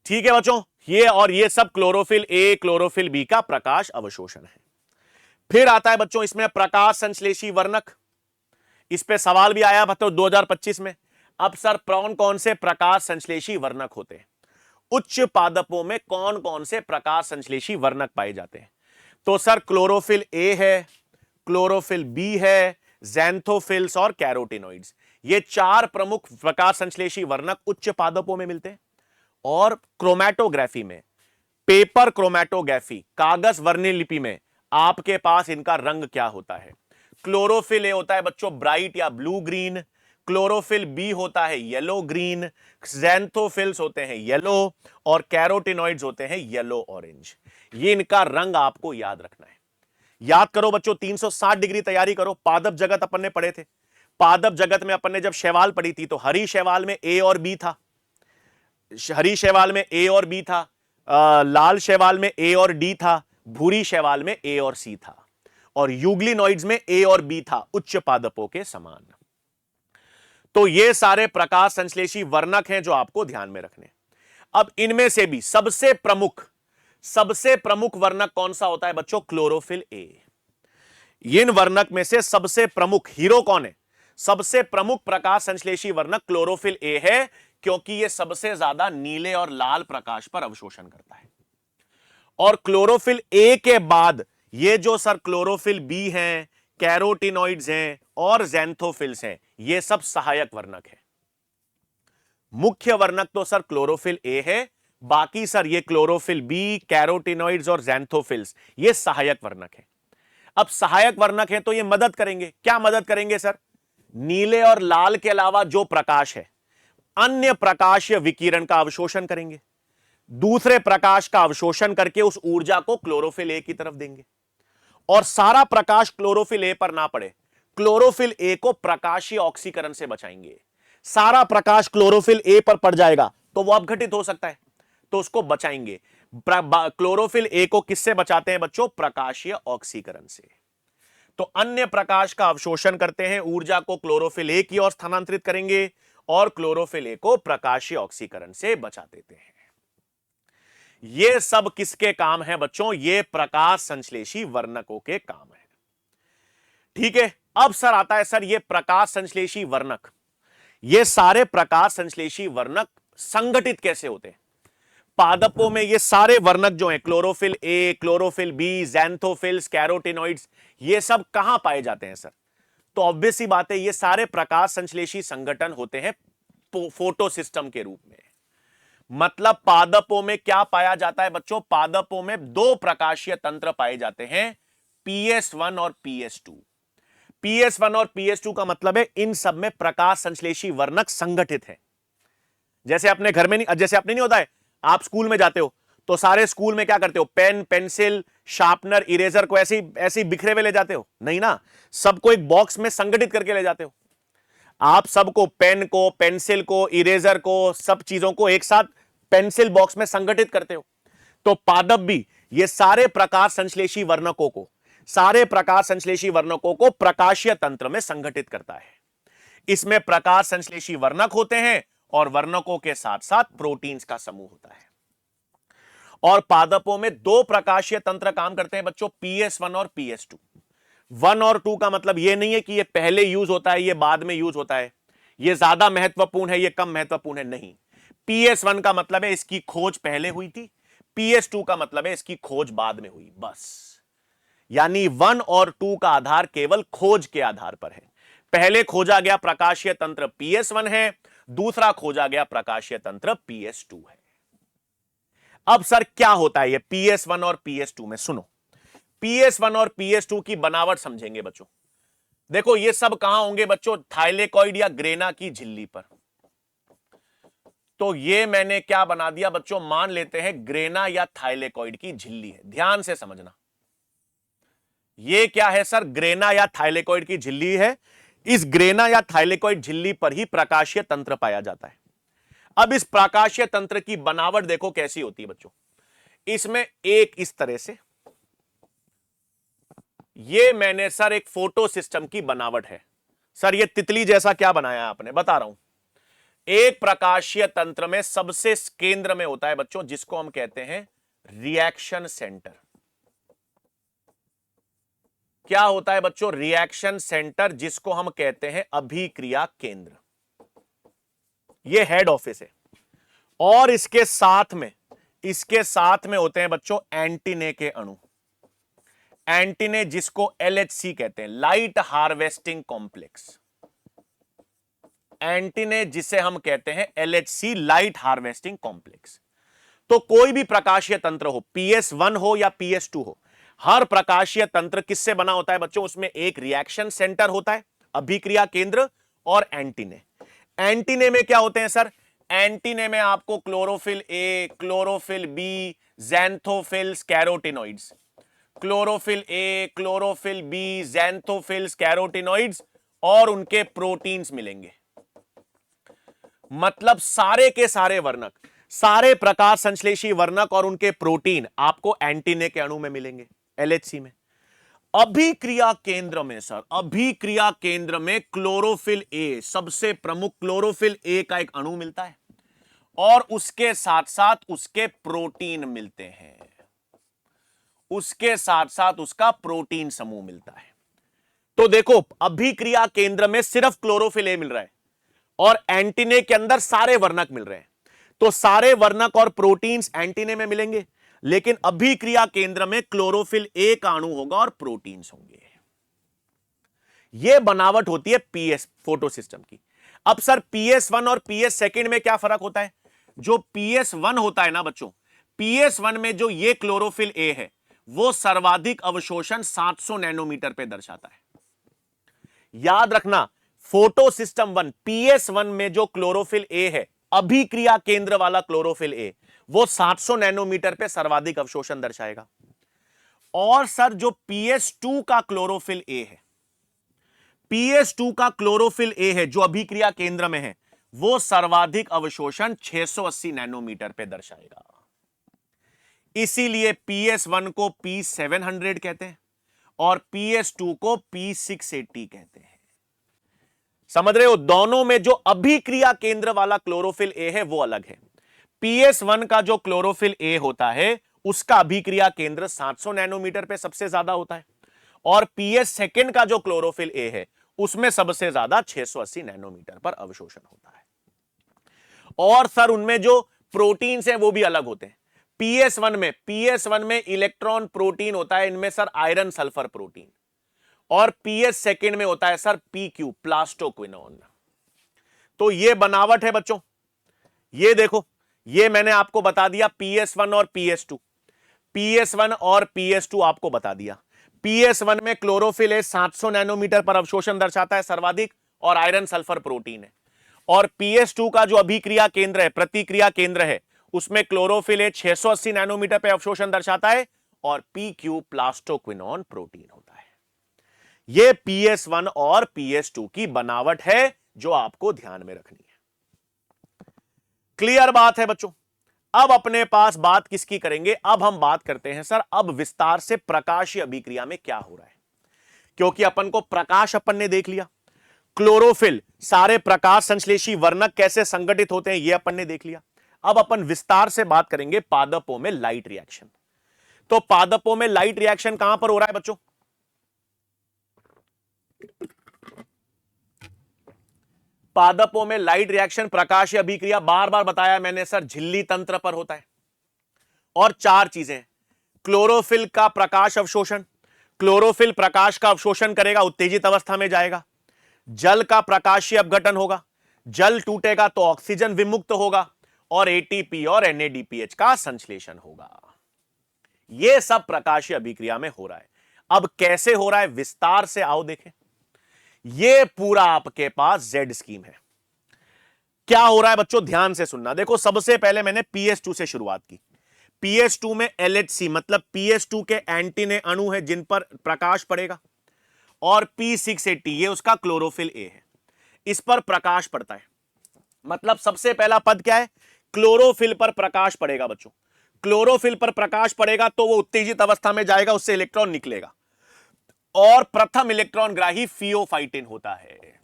ठीक है बच्चों, ये और ये सब क्लोरोफिल ए, क्लोरोफिल बी का प्रकाश अवशोषण है। फिर आता है बच्चों इसमें प्रकाश संश्लेषी वर्णक। इस पे सवाल भी आया बच्चों 2025 में। अब सर कौन कौन से प्रकाश संश्लेषी वर्णक होते हैं? उच्च पादपों में कौन कौन से प्रकाश संश्लेषी वर्णक पाए जाते हैं? तो सर क्लोरोफिल ए है, क्लोरोफिल बी है, ज़ैंथोफिल्स और कैरोटिनॉइड्स, ये 4 प्रमुख प्रकाश संश्लेषी वर्णक उच्च पादपों में मिलते हैं। और क्रोमैटोग्राफी में, पेपर क्रोमैटोग्राफी, कागज वर्णिल लिपि में आपके पास इनका रंग क्या होता है? क्लोरोफिल ए होता है बच्चों ब्राइट या ब्लू ग्रीन, क्लोरोफिल बी होता है येलो ग्रीन, ज़ैंथोफिल्स होते हैं येलो और कैरोटिनॉइड्स होते हैं येलो ऑरेंज। ये इनका रंग आपको याद रखना है। याद करो बच्चों, 360 डिग्री तैयारी करो। पादप जगत अपन ने पढ़े थे। पादप जगत में अपन ने जब शैवाल पढ़ी थी तो हरी शैवाल में ए और बी था, हरी शैवाल में ए और बी था, लाल शैवाल में ए और डी था, भूरी शैवाल में ए और सी था, और यूग्लिनॉइड्स में ए और बी था, उच्च पादपों के समान। तो ये सारे प्रकाश संश्लेषी वर्णक हैं जो आपको ध्यान में रखने। अब इनमें से भी सबसे प्रमुख वर्णक कौन सा होता है बच्चों? Chlorophyll A. इन वर्णक में से सबसे प्रमुख हीरो कौन है? सबसे प्रमुख प्रकाश संश्लेषी वर्णक क्लोरोफिल ए है, क्योंकि यह सबसे ज्यादा नीले और लाल प्रकाश पर अवशोषण करता है। और क्लोरोफिल ए के बाद ये जो सर क्लोरोफिल बी हैं, कैरोटिनॉइड्स हैं और ज़ैंथोफिल्स हैं, ये सब सहायक वर्णक है। मुख्य वर्णक तो सर क्लोरोफिल ए है, बाकी सर ये क्लोरोफिल बी, कैरोटिनॉइड्स और ज़ैंथोफिल्स ये सहायक वर्णक है। अब सहायक वर्णक है तो ये मदद करेंगे। क्या मदद करेंगे सर? नीले और लाल के अलावा जो प्रकाश है, अन्य प्रकाशीय विकिरण का अवशोषण करेंगे, दूसरे प्रकाश का अवशोषण करके उस ऊर्जा को क्लोरोफिल ए की तरफ देंगे। और सारा प्रकाश क्लोरोफिल ए पर ना पड़े, क्लोरोफिल ए को प्रकाशीय ऑक्सीकरण से बचाएंगे। सारा प्रकाश क्लोरोफिल ए पर पड़ जाएगा तो वो अपघटित हो सकता है, तो उसको बचाएंगे। क्लोरोफिल ए को किससे बचाते हैं बच्चों? प्रकाशीय ऑक्सीकरण से। तो अन्य प्रकाश का अवशोषण करते हैं, ऊर्जा को क्लोरोफिल ए की ओर स्थानांतरित करेंगे और क्लोरोफिल ए को प्रकाशीय ऑक्सीकरण से बचा देते हैं। ये सब किसके काम है बच्चों? ये प्रकाश संश्लेषी वर्णकों के काम है। ठीक है, अब सर आता है सर ये प्रकाश संश्लेषी वर्णक, ये सारे प्रकाश संश्लेषी वर्णक संगठित कैसे होते हैं? पादपों में ये सारे वर्णक जो हैं, chlorophyll A, chlorophyll B, ज़ैंथोफिल्स, carotenoids, ये सब कहां पाए जाते हैं सर? तो ऑब्वियस सी बात है, ये सारे प्रकाश संश्लेषी संगठन होते हैं फोटो सिस्टम के रूप में। मतलब पादपों में क्या पाया जाता है बच्चों? पादपों में 2 प्रकाशीय तंत्र पाए जाते हैं, PS1 और PS2। PS1 और PS2 का मतलब है इन सब में प्रकाश संश्लेषी वर्णक संगठित है। जैसे अपने घर में नहीं, जैसे अपने नहीं होता है, आप स्कूल में जाते हो तो सारे स्कूल में क्या करते हो? पेन, पेंसिल, शार्पनर, इरेजर को ऐसे बिखरे हुए ले जाते हो? नहीं ना, सबको एक बॉक्स में संगठित करके ले जाते हो। आप सबको पेन को, पेंसिल को, इरेजर को, सब चीजों को एक साथ पेंसिल बॉक्स में संगठित करते हो। तो पादप भी ये सारे प्रकाश संश्लेषी वर्णकों को प्रकाशीय तंत्र में संगठित करता है। इसमें प्रकाश संश्लेषी वर्णक होते हैं और वर्णकों के साथ साथ प्रोटीन्स का समूह होता है। और पादपों में दो प्रकाशीय तंत्र काम करते हैं बच्चों, PS1 और PS2। 1 और 2 का मतलब यह नहीं है कि यह पहले यूज होता है, यह बाद में यूज होता है, यह ज्यादा महत्वपूर्ण है, यह कम महत्वपूर्ण है, नहीं। PS1 का मतलब है इसकी खोज पहले हुई थी, PS2 का मतलब है इसकी खोज बाद में हुई, बस। यानी 1 और 2 का आधार केवल खोज के आधार पर है। पहले खोजा गया प्रकाशीय तंत्र PS1 है, दूसरा खोजा गया प्रकाशीय तंत्र PS2 है। अब सर क्या होता है ये PS1 और PS2 में? सुनो, PS1 और PS2 की बनावट समझेंगे बच्चों। देखो ये सब कहां होंगे बच्चों? थाइलेकॉइड या ग्रेना की झिल्ली पर। तो ये मैंने क्या बना दिया बच्चों, मान लेते हैं ग्रेना या थाइलेकॉइड की झिल्ली है। ध्यान से समझना, ये क्या है सर? ग्रेना या थाइलेकॉइड की झिल्ली है। इस ग्रेना या थाइलेकॉइड झिल्ली पर ही प्रकाशीय तंत्र पाया जाता है। अब इस प्रकाशीय तंत्र की बनावट देखो कैसी होती है बच्चों। इसमें एक इस तरह से, ये मैंने सर एक फोटो सिस्टम की बनावट है। सर ये तितली जैसा क्या बनाया आपने? बता रहा हूं। एक प्रकाशीय तंत्र में सबसे केंद्र में होता है बच्चों जिसको हम कहते हैं रिएक्शन सेंटर। क्या होता है बच्चों? रिएक्शन सेंटर, जिसको हम कहते हैं अभिक्रिया केंद्र। ये हेड ऑफिस है। और इसके साथ में होते हैं बच्चों एंटीने के अणु। एंटीने जिसको LHC कहते हैं, लाइट हार्वेस्टिंग कॉम्प्लेक्स। एंटीने जिसे हम कहते हैं LHC, लाइट हार्वेस्टिंग कॉम्प्लेक्स। तो कोई भी प्रकाशीय तंत्र हो, PS1 हो या PS2 हो, हर प्रकाशीय तंत्र किससे बना होता है बच्चों? उसमें एक रिएक्शन सेंटर होता है, अभिक्रिया केंद्र, और एंटीने। एंटीने में क्या होते हैं सर? एंटीने में आपको chlorophyll A, chlorophyll B, ज़ैंथोफिल्स, carotenoids, chlorophyll A, chlorophyll B, ज़ैंथोफिल्स, carotenoids और उनके प्रोटीन्स मिलेंगे। मतलब सारे के सारे वर्णक, सारे प्रकाश संश्लेषी वर्णक और उनके प्रोटीन आपको एंटीने के अणु में मिलेंगे, LHC में। अभिक्रिया केंद्र में सर, अभिक्रिया केंद्र में क्लोरोफिल ए, सबसे प्रमुख क्लोरोफिल ए का एक अणु मिलता है और उसके साथ साथ उसके प्रोटीन मिलते हैं, उसके साथ साथ उसका प्रोटीन समूह मिलता है। तो देखो अभिक्रिया केंद्र में सिर्फ क्लोरोफिल ए मिल रहा है और एंटीने के अंदर सारे वर्णक मिल रहे हैं। तो सारे वर्णक और प्रोटीन्स एंटीने में मिलेंगे, लेकिन अभिक्रिया केंद्र में क्लोरोफिल ए का अणु होगा और प्रोटीन्स होंगे। यह बनावट होती है PS फोटो सिस्टम की। अब सर PS1 और PS2 में क्या फर्क होता है? जो PS1 होता है ना बच्चों, PS1 में जो ये क्लोरोफिल ए है वो सर्वाधिक अवशोषण 700 नैनोमीटर पे दर्शाता है। याद रखना, फोटो सिस्टम 1 PS1 में जो क्लोरोफिल ए है, अभिक्रिया केंद्र वाला क्लोरोफिल ए, वो 700 नैनोमीटर पे सर्वाधिक अवशोषण दर्शाएगा। और सर जो PS2 का क्लोरोफिल ए है, PS2 का क्लोरोफिल ए है जो अभिक्रिया केंद्र में है, वो सर्वाधिक अवशोषण 680 नैनोमीटर पे दर्शाएगा। इसीलिए PS1 को P700 कहते हैं और PS2 को P680 कहते हैं। समझ रहे हो? दोनों में जो अभिक्रिया केंद्र वाला क्लोरोफिल ए है वो अलग है। PS1 का जो क्लोरोफिल ए होता है उसका अभिक्रिया केंद्र 700 नैनोमीटर पे सबसे ज्यादा होता है और PS2 का जो क्लोरोफिल ए है उसमें सबसे ज्यादा 680 नैनोमीटर पर अवशोषण होता है। और सर उनमें जो प्रोटीन्स हैं वो भी अलग होते हैं। PS1 में इलेक्ट्रॉन प्रोटीन होता है, इनमें सर आयरन सल्फर प्रोटीन, और PS2 में होता है सर PQ, प्लास्टोक्विनोन। तो ये बनावट है बच्चों। ये देखो, ये मैंने आपको बता दिया PS1 और PS2, PS1 और PS2 आपको बता दिया। PS1 में क्लोरोफिल ए 700 नैनोमीटर पर अवशोषण दर्शाता है सर्वाधिक और आयरन सल्फर प्रोटीन है। और PS2 का जो अभिक्रिया केंद्र है, प्रतिक्रिया केंद्र है, उसमें क्लोरोफिल ए 680 नैनोमीटर पर अवशोषण दर्शाता है और PQ प्लास्टोक्विनोन प्रोटीन होता है। यह PS1 और PS2 की बनावट है जो आपको ध्यान में रखनी है। क्लियर बात है बच्चों। अब अपने पास बात किसकी करेंगे, अब हम बात करते हैं सर अब विस्तार से प्रकाशीय अभिक्रिया में क्या हो रहा है। क्योंकि अपन को प्रकाश अपन ने देख लिया, क्लोरोफिल, सारे प्रकाश संश्लेषी वर्णक कैसे संगठित होते हैं यह अपन ने देख लिया। अब अपन विस्तार से बात करेंगे पादपों में लाइट रिएक्शन। तो पादपों में लाइट रिएक्शन कहां पर हो रहा है बच्चों, पादपों में लाइट रिएक्शन प्रकाशीय अभिक्रिया बार बार बताया मैंने सर झिल्ली तंत्र पर होता है। और चार चीजें, क्लोरोफिल का प्रकाश अवशोषण, क्लोरोफिल प्रकाश का अवशोषण करेगा, उत्तेजित अवस्था में जाएगा। जल का प्रकाशीय अपघटन होगा, जल टूटेगा तो ऑक्सीजन विमुक्त होगा, और एटीपी और एनएडीपीएच का संश्लेषण होगा। यह सब प्रकाशीय अभिक्रिया में हो रहा है। अब कैसे हो रहा है विस्तार से आओ देखें। यह पूरा आपके पास जेड स्कीम है। क्या हो रहा है बच्चों, ध्यान से सुनना। देखो सबसे पहले मैंने पीएस2 से शुरुआत की। पीएस2 में एलएचसी मतलब पीएस2 के एंटीने अणु है जिन पर प्रकाश पड़ेगा, और P680 ये उसका क्लोरोफिल ए है, इस पर प्रकाश पड़ता है। मतलब सबसे पहला पद क्या है, क्लोरोफिल पर प्रकाश पड़ेगा बच्चों। क्लोरोफिल पर प्रकाश पड़ेगा तो वो उत्तेजित अवस्था में जाएगा, उससे इलेक्ट्रॉन निकलेगा, और प्रथम इलेक्ट्रॉन ग्राही फियोफाइटिन होता है।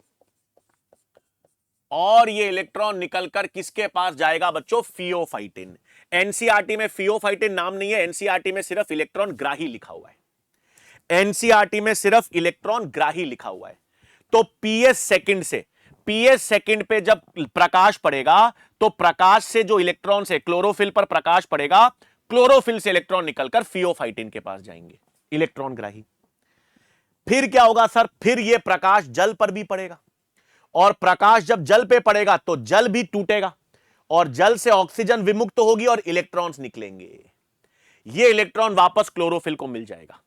और ये इलेक्ट्रॉन निकलकर किसके पास जाएगा बच्चों, फियोफाइटिन। एनसीईआरटी में फियोफाइटिन नाम नहीं है, एनसीईआरटी में सिर्फ इलेक्ट्रॉन ग्राही लिखा हुआ है। एनसीईआरटी में सिर्फ इलेक्ट्रॉन ग्राही लिखा हुआ है। तो पीएस सेकंड पे जब प्रकाश पड़ेगा तो प्रकाश से जो इलेक्ट्रॉन से क्लोरोफिल पर प्रकाश पड़ेगा, क्लोरोफिल से इलेक्ट्रॉन निकलकर फियोफाइटिन के पास जाएंगे, इलेक्ट्रॉन ग्राही। फिर क्या होगा सर, फिर यह प्रकाश जल पर भी पड़ेगा, और प्रकाश जब जल पे पड़ेगा तो जल भी टूटेगा, और जल से ऑक्सीजन विमुक्त होगी और इलेक्ट्रॉन्स निकलेंगे। ये इलेक्ट्रॉन वापस क्लोरोफिल को मिल जाएगा,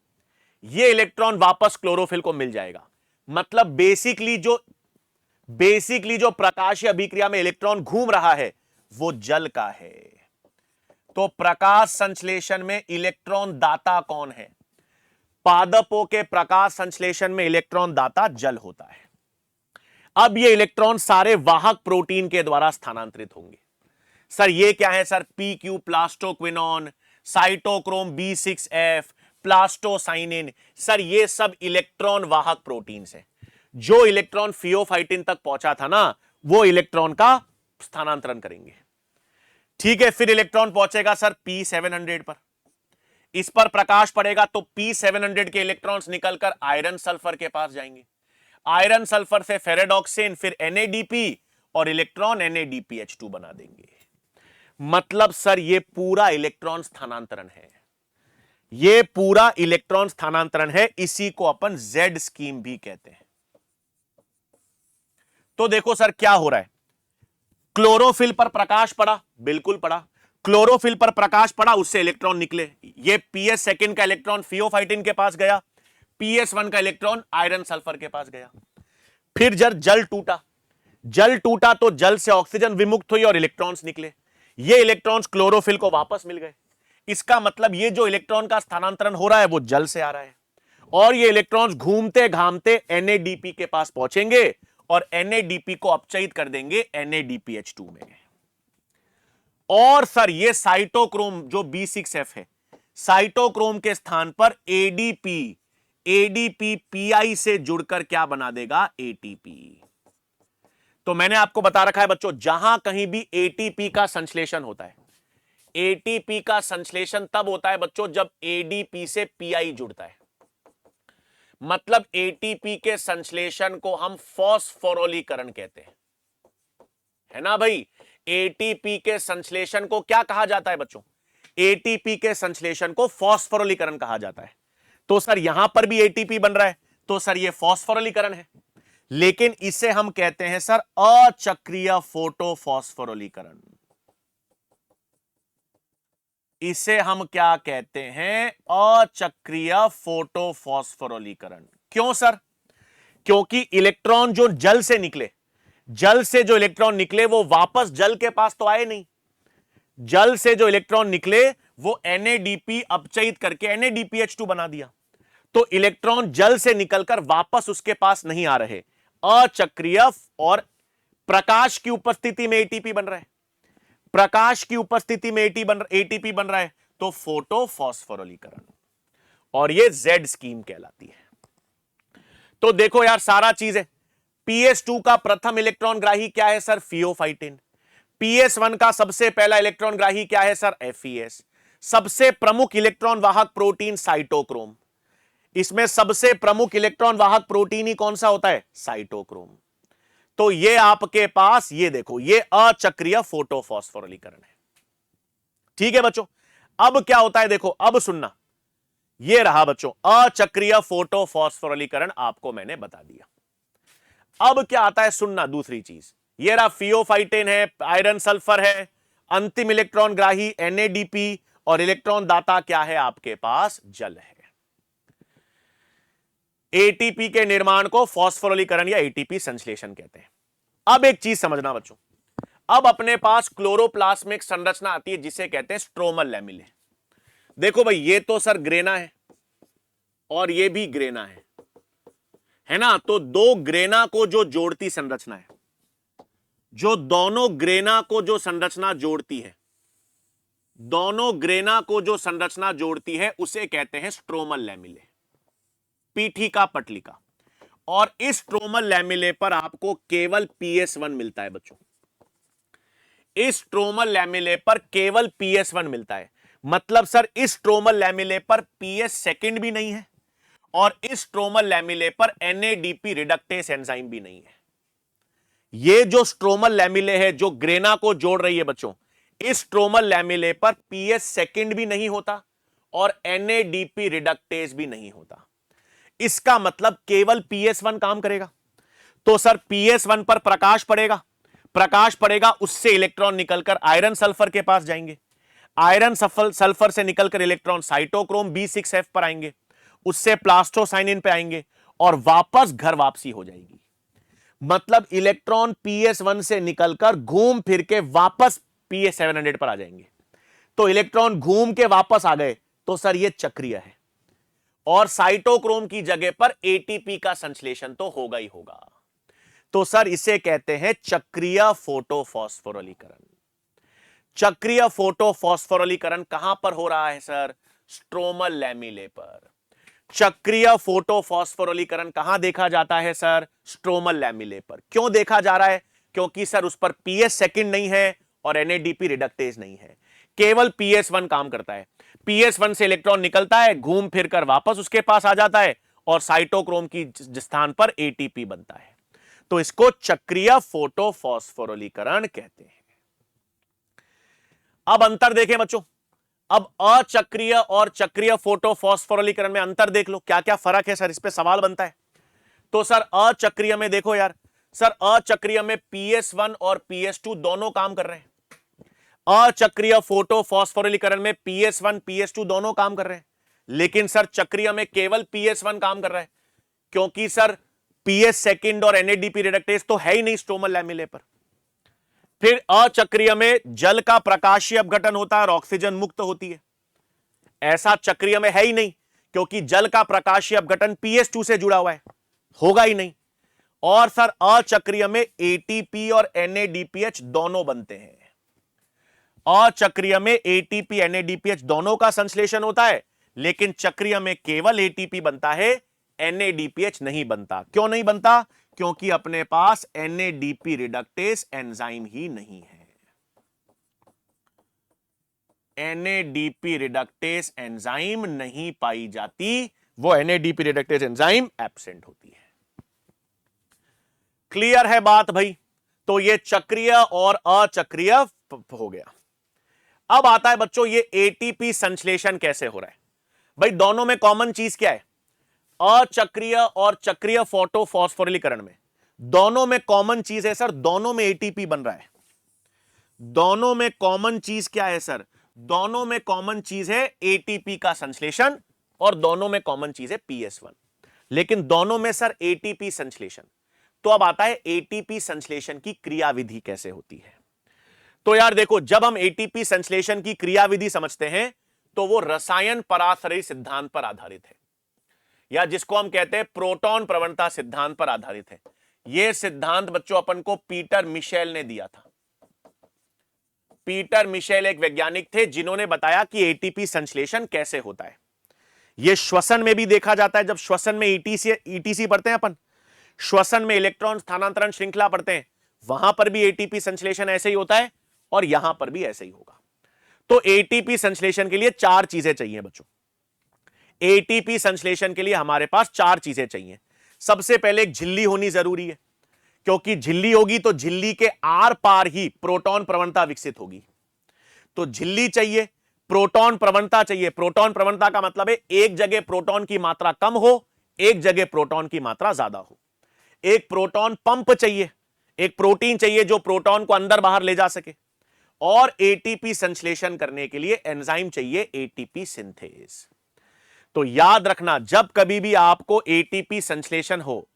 ये इलेक्ट्रॉन वापस क्लोरोफिल को मिल जाएगा। मतलब बेसिकली जो प्रकाशीय अभिक्रिया में इलेक्ट्रॉन घूम रहा है वो जल का है। तो प्रकाश संश्लेषण में इलेक्ट्रॉन दाता कौन है, पादपों के प्रकाश संश्लेषण में इलेक्ट्रॉन दाता जल होता है। अब ये इलेक्ट्रॉन सारे वाहक प्रोटीन के द्वारा स्थानांतरित होंगे। सर ये क्या है sir, PQ plastoquinone, cytochrome B6F, plastocyanin. Sir ये सब इलेक्ट्रॉन वाहक प्रोटीन है। जो इलेक्ट्रॉन फियोफाइटिन तक पहुंचा था ना, वो इलेक्ट्रॉन का स्थानांतरण करेंगे। ठीक है, फिर इलेक्ट्रॉन पहुंचेगा सर P700 पर, इस पर प्रकाश पड़ेगा तो P700 के इलेक्ट्रॉन्स निकलकर आयरन सल्फर के पास जाएंगे, आयरन सल्फर से फेरेडॉक्सिन, फिर NADP, और इलेक्ट्रॉन NADPH2 बना देंगे। मतलब सर ये पूरा इलेक्ट्रॉन स्थानांतरण है, ये पूरा इलेक्ट्रॉन स्थानांतरण है। इसी को अपन जेड स्कीम भी कहते हैं। तो देखो सर क्या हो रहा है, क्लोरोफिल पर प्रकाश पड़ा, बिल्कुल पड़ा, क्लोरोफिल पर प्रकाश पड़ा, उससे इलेक्ट्रॉन निकले। ये PS सेकंड का इलेक्ट्रॉन फियोफाइटिन के पास गया, PS1 का इलेक्ट्रॉन आयरन सल्फर के पास गया। फिर जल टूटा तो जल से ऑक्सीजन विमुक्त हुई और इलेक्ट्रॉन्स निकले। ये इलेक्ट्रॉन्स क्लोरोफिल को वापस मिल गए। इसका मतलब ये जो इलेक्ट्रॉन का स्थानांतरण हो रहा है वो जल से आ रहा है, और ये इलेक्ट्रॉन्स घूमते घामते NADP के पास पहुंचेंगे और NADP को अपचयित कर देंगे NADPH2 में। और सर ये साइटोक्रोम जो B6F है, साइटोक्रोम के स्थान पर ADP PI से जुड़कर क्या बना देगा, ATP। तो मैंने आपको बता रखा है बच्चों, जहां कहीं भी ATP का संश्लेषण होता है, ATP का संश्लेषण तब होता है बच्चों जब ADP से PI जुड़ता है। मतलब ATP के संश्लेषण को हम फॉस्फोरोलीकरण कहते हैं, है ना भाई। ATP के संश्लेषण को क्या कहा जाता है बच्चों, ATP के संश्लेषण को फॉस्फोरोलीकरण कहा जाता है। तो सर यहां पर भी ATP बन रहा है, तो सर ये फॉस्फोरोलीकरण है, लेकिन इसे हम कहते हैं सर अचक्रीय फोटोफॉस्फोरोलीकरण। इसे हम क्या कहते हैं, अचक्रीय फोटोफॉस्फोरोलीकरण। क्यों सर, क्योंकि इलेक्ट्रॉन जो जल से निकले, जल से जो इलेक्ट्रॉन निकले वो वापस जल के पास तो आए नहीं। जल से जो इलेक्ट्रॉन निकले वो NADP अपचयित करके NADPH2 बना दिया। तो इलेक्ट्रॉन जल से निकलकर वापस उसके पास नहीं आ रहे, अचक्रीय और प्रकाश की उपस्थिति में एटीपी बन रहा है, प्रकाश की उपस्थिति में एटीपी बन रहा है, तो फोटोफॉस्फोरिलीकरण, और ये जेड स्कीम कहलाती है। तो देखो यार सारा चीज है। PS2 का प्रथम इलेक्ट्रॉन ग्राही क्या है सर? फियोफाइटिन। PS1 का सबसे पहला इलेक्ट्रॉन ग्राही क्या है सर? FES। सबसे प्रमुख इलेक्ट्रॉन वाहक प्रोटीन साइटोक्रोम। इसमें सबसे प्रमुख इलेक्ट्रॉन वाहक प्रोटीन ही कौन सा होता है? साइटोक्रोम। तो ये आपके पास, ये देखो, ये अचक्रीय फोटोफॉस्फोरिलीकरण है। ठीक है बच्चों। अब क्या होता है देखो, अब सुनना, ये रहा बच्चों अचक्रीय फोटोफॉस्फोरिलीकरण, आपको मैंने बता दिया। अब क्या आता है सुनना, दूसरी चीज, ये रहा फियोफाइटिन है, आयरन सल्फर है, अंतिम इलेक्ट्रॉन ग्राही NADP, और इलेक्ट्रॉन दाता क्या है आपके पास? जल है। एटीपी के निर्माण को फॉस्फोरिलीकरण या एटीपी संश्लेषण कहते हैं। अब एक चीज समझना बच्चों, अब अपने पास क्लोरोप्लास्मिक संरचना आती है जिसे कहते हैं स्ट्रोमल लैमिले। देखो भाई, ये तो सर ग्रेना है और ये भी ग्रेना है ना? तो दो ग्रेना को जो जोड़ती संरचना है, जो दोनों ग्रेना को जो संरचना जोड़ती है, दोनों ग्रेना को जो संरचना जोड़ती है उसे कहते हैं स्ट्रोमल लैमिले, पीठी का पटलिका। और इस स्ट्रोमल लैमिले पर आपको केवल PS1 मिलता है बच्चों। इस स्ट्रोमल लैमिले पर केवल PS1 मिलता है। मतलब सर इस स्ट्रोमल लैमिले पर PS सेकंड भी नहीं है और इस स्ट्रोमल लैमिले पर NADP रिडक्टेस एंजाइम भी नहीं है। ये जो स्ट्रोमल लैमिले है जो ग्रेना को जोड़ रही है बच्चों, इस स्ट्रोमल लैमिले पर PS सेकंड भी नहीं होता और NADP रिडक्टेस भी नहीं होता। इसका मतलब केवल PS1 काम करेगा। तो सर PS1 पर प्रकाश पड़ेगा, प्रकाश पड़ेगा, उससे इलेक्ट्रॉन निकलकर आयरन सल्फर के पास जाएंगे, आयरन सल्फर से निकलकर इलेक्ट्रॉन साइटोक्रोम B6F पर आएंगे, उससे प्लास्टोसाइनिन पे आएंगे और वापस घर वापसी हो जाएगी। मतलब इलेक्ट्रॉन PS1 से निकलकर घूम फिर के वापस PS700 पर आ जाएंगे। तो इलेक्ट्रॉन घूम के वापस आ गए तो सर ये चक्रीय है और साइटोक्रोम की जगह पर एटीपी का संश्लेषण तो होगा ही होगा। तो सर इसे कहते हैं चक्रीय फोटोफॉस्फोरिलीकरण। चक्रीय फोटोफॉस्फोरिलीकरण कहां पर हो रहा है सर? स्ट्रोमल लैमिले पर। चक्रीय फोटोफॉस्फोरिलीकरण कहां देखा जाता है सर? स्ट्रोमल लैमिले पर। क्यों देखा जा रहा है? क्योंकि सर उस पर PS सेकंड नहीं है और NADP रिडक्टेज नहीं है, केवल PS1 काम करता है। PS1 से इलेक्ट्रॉन निकलता है, घूम फिरकर वापस उसके पास आ जाता है और साइटोक्रोम की स्थान पर ATP बनता है। तो इसको चक्रीय फोटोफॉस्फोरिलीकरण कहते हैं। अब अंतर देखें बच्चों, अब अचक्रीय और चक्रीय फोटोफॉस्फोरिलीकरण में अंतर देख लो, क्या क्या फर्क है सर, इस पे सवाल बनता है। तो सर अचक्रीय में देखो यार, सर अचक्रीय में PS1 और PS2 दोनों काम कर रहे हैं। अचक्रीय फोटोफॉस्फोरिलीकरण में PS1 PS2 दोनों काम कर रहे हैं, लेकिन सर चक्रीय में केवल PS1 काम कर रहा है, क्योंकि सर PS सेकंड और NADP रिडक्टेज तो है ही नहीं स्ट्रोमल लैमिले पर। फिर अचक्रीय में जल का प्रकाशीय अपघटन होता है और ऑक्सीजन मुक्त होती है, ऐसा चक्रीय में है ही नहीं, क्योंकि जल का प्रकाशीय अपघटन PS2 से जुड़ा हुआ है, होगा ही नहीं। और सर अचक्रीय में ATP और NADPH दोनों बनते हैं। अचक्रीय में ATP NADPH दोनों का संश्लेषण होता है, लेकिन चक्रीय में केवल ATP बनता है, NADPH नहीं बनता। क्यों नहीं बनता? क्योंकि अपने पास NADP रिडक्टेस एंजाइम ही नहीं है। NADP रिडक्टेस एंजाइम नहीं पाई जाती, वो NADP रिडक्टेस एंजाइम एब्सेंट होती है। क्लियर है बात भाई? तो ये चक्रीय और अचक्रीय हो गया। अब आता है बच्चों ये ATP संश्लेषण कैसे हो रहा है। भाई दोनों में कॉमन चीज क्या है? अचक्रीय और चक्रीय फोटोफॉस्फोरिलीकरण में दोनों में कॉमन चीज है सर, दोनों में ATP बन रहा है। दोनों में कॉमन चीज क्या है सर? दोनों में कॉमन चीज है ATP का संश्लेषण और दोनों में कॉमन चीज है PS1, लेकिन दोनों में सर ATP संश्लेषण। तो अब आता है ATP संश्लेषण की क्रियाविधि कैसे होती है। तो यार देखो, जब हम ATP संश्लेषण की क्रियाविधि समझते हैं तो वो रसायन पराश्रयी सिद्धांत पर आधारित है, या जिसको हम कहते हैं प्रोटॉन प्रवणता सिद्धांत पर आधारित है। यह सिद्धांत बच्चों अपन को पीटर मिशेल ने दिया था। पीटर मिशेल एक वैज्ञानिक थे जिन्होंने बताया कि एटीपी संश्लेषण कैसे होता है। यह श्वसन में भी देखा जाता है। जब श्वसन में ईटीसी पढ़ते हैं अपन, श्वसन में इलेक्ट्रॉन स्थानांतरण श्रृंखला पढ़ते हैं, वहां पर भी एटीपी संश्लेषण ऐसे ही होता है और यहां पर भी ऐसे ही होगा। तो एटीपी संश्लेषण के लिए 4 चीजें चाहिए बच्चों। एटीपी संश्लेषण के लिए हमारे पास 4 चीजें चाहिए। सबसे पहले एक झिल्ली होनी जरूरी है, क्योंकि झिल्ली होगी तो झिल्ली के आर पार ही प्रोटॉन प्रवणता विकसित होगी। तो झिल्ली चाहिए, प्रोटॉन प्रवणता चाहिए। प्रोटॉन प्रवणता का मतलब है एक जगह प्रोटॉन की मात्रा कम हो, एक जगह प्रोटॉन की मात्रा ज्यादा हो। एक प्रोटॉन पंप चाहिए, एक प्रोटीन चाहिए जो प्रोटॉन को अंदर बाहर ले जा सके। और एटीपी संश्लेषण करने के लिए एंजाइम चाहिए, एटीपी सिंथेज। तो याद रखना, जब कभी भी आपको एटीपी संश्लेषण हो,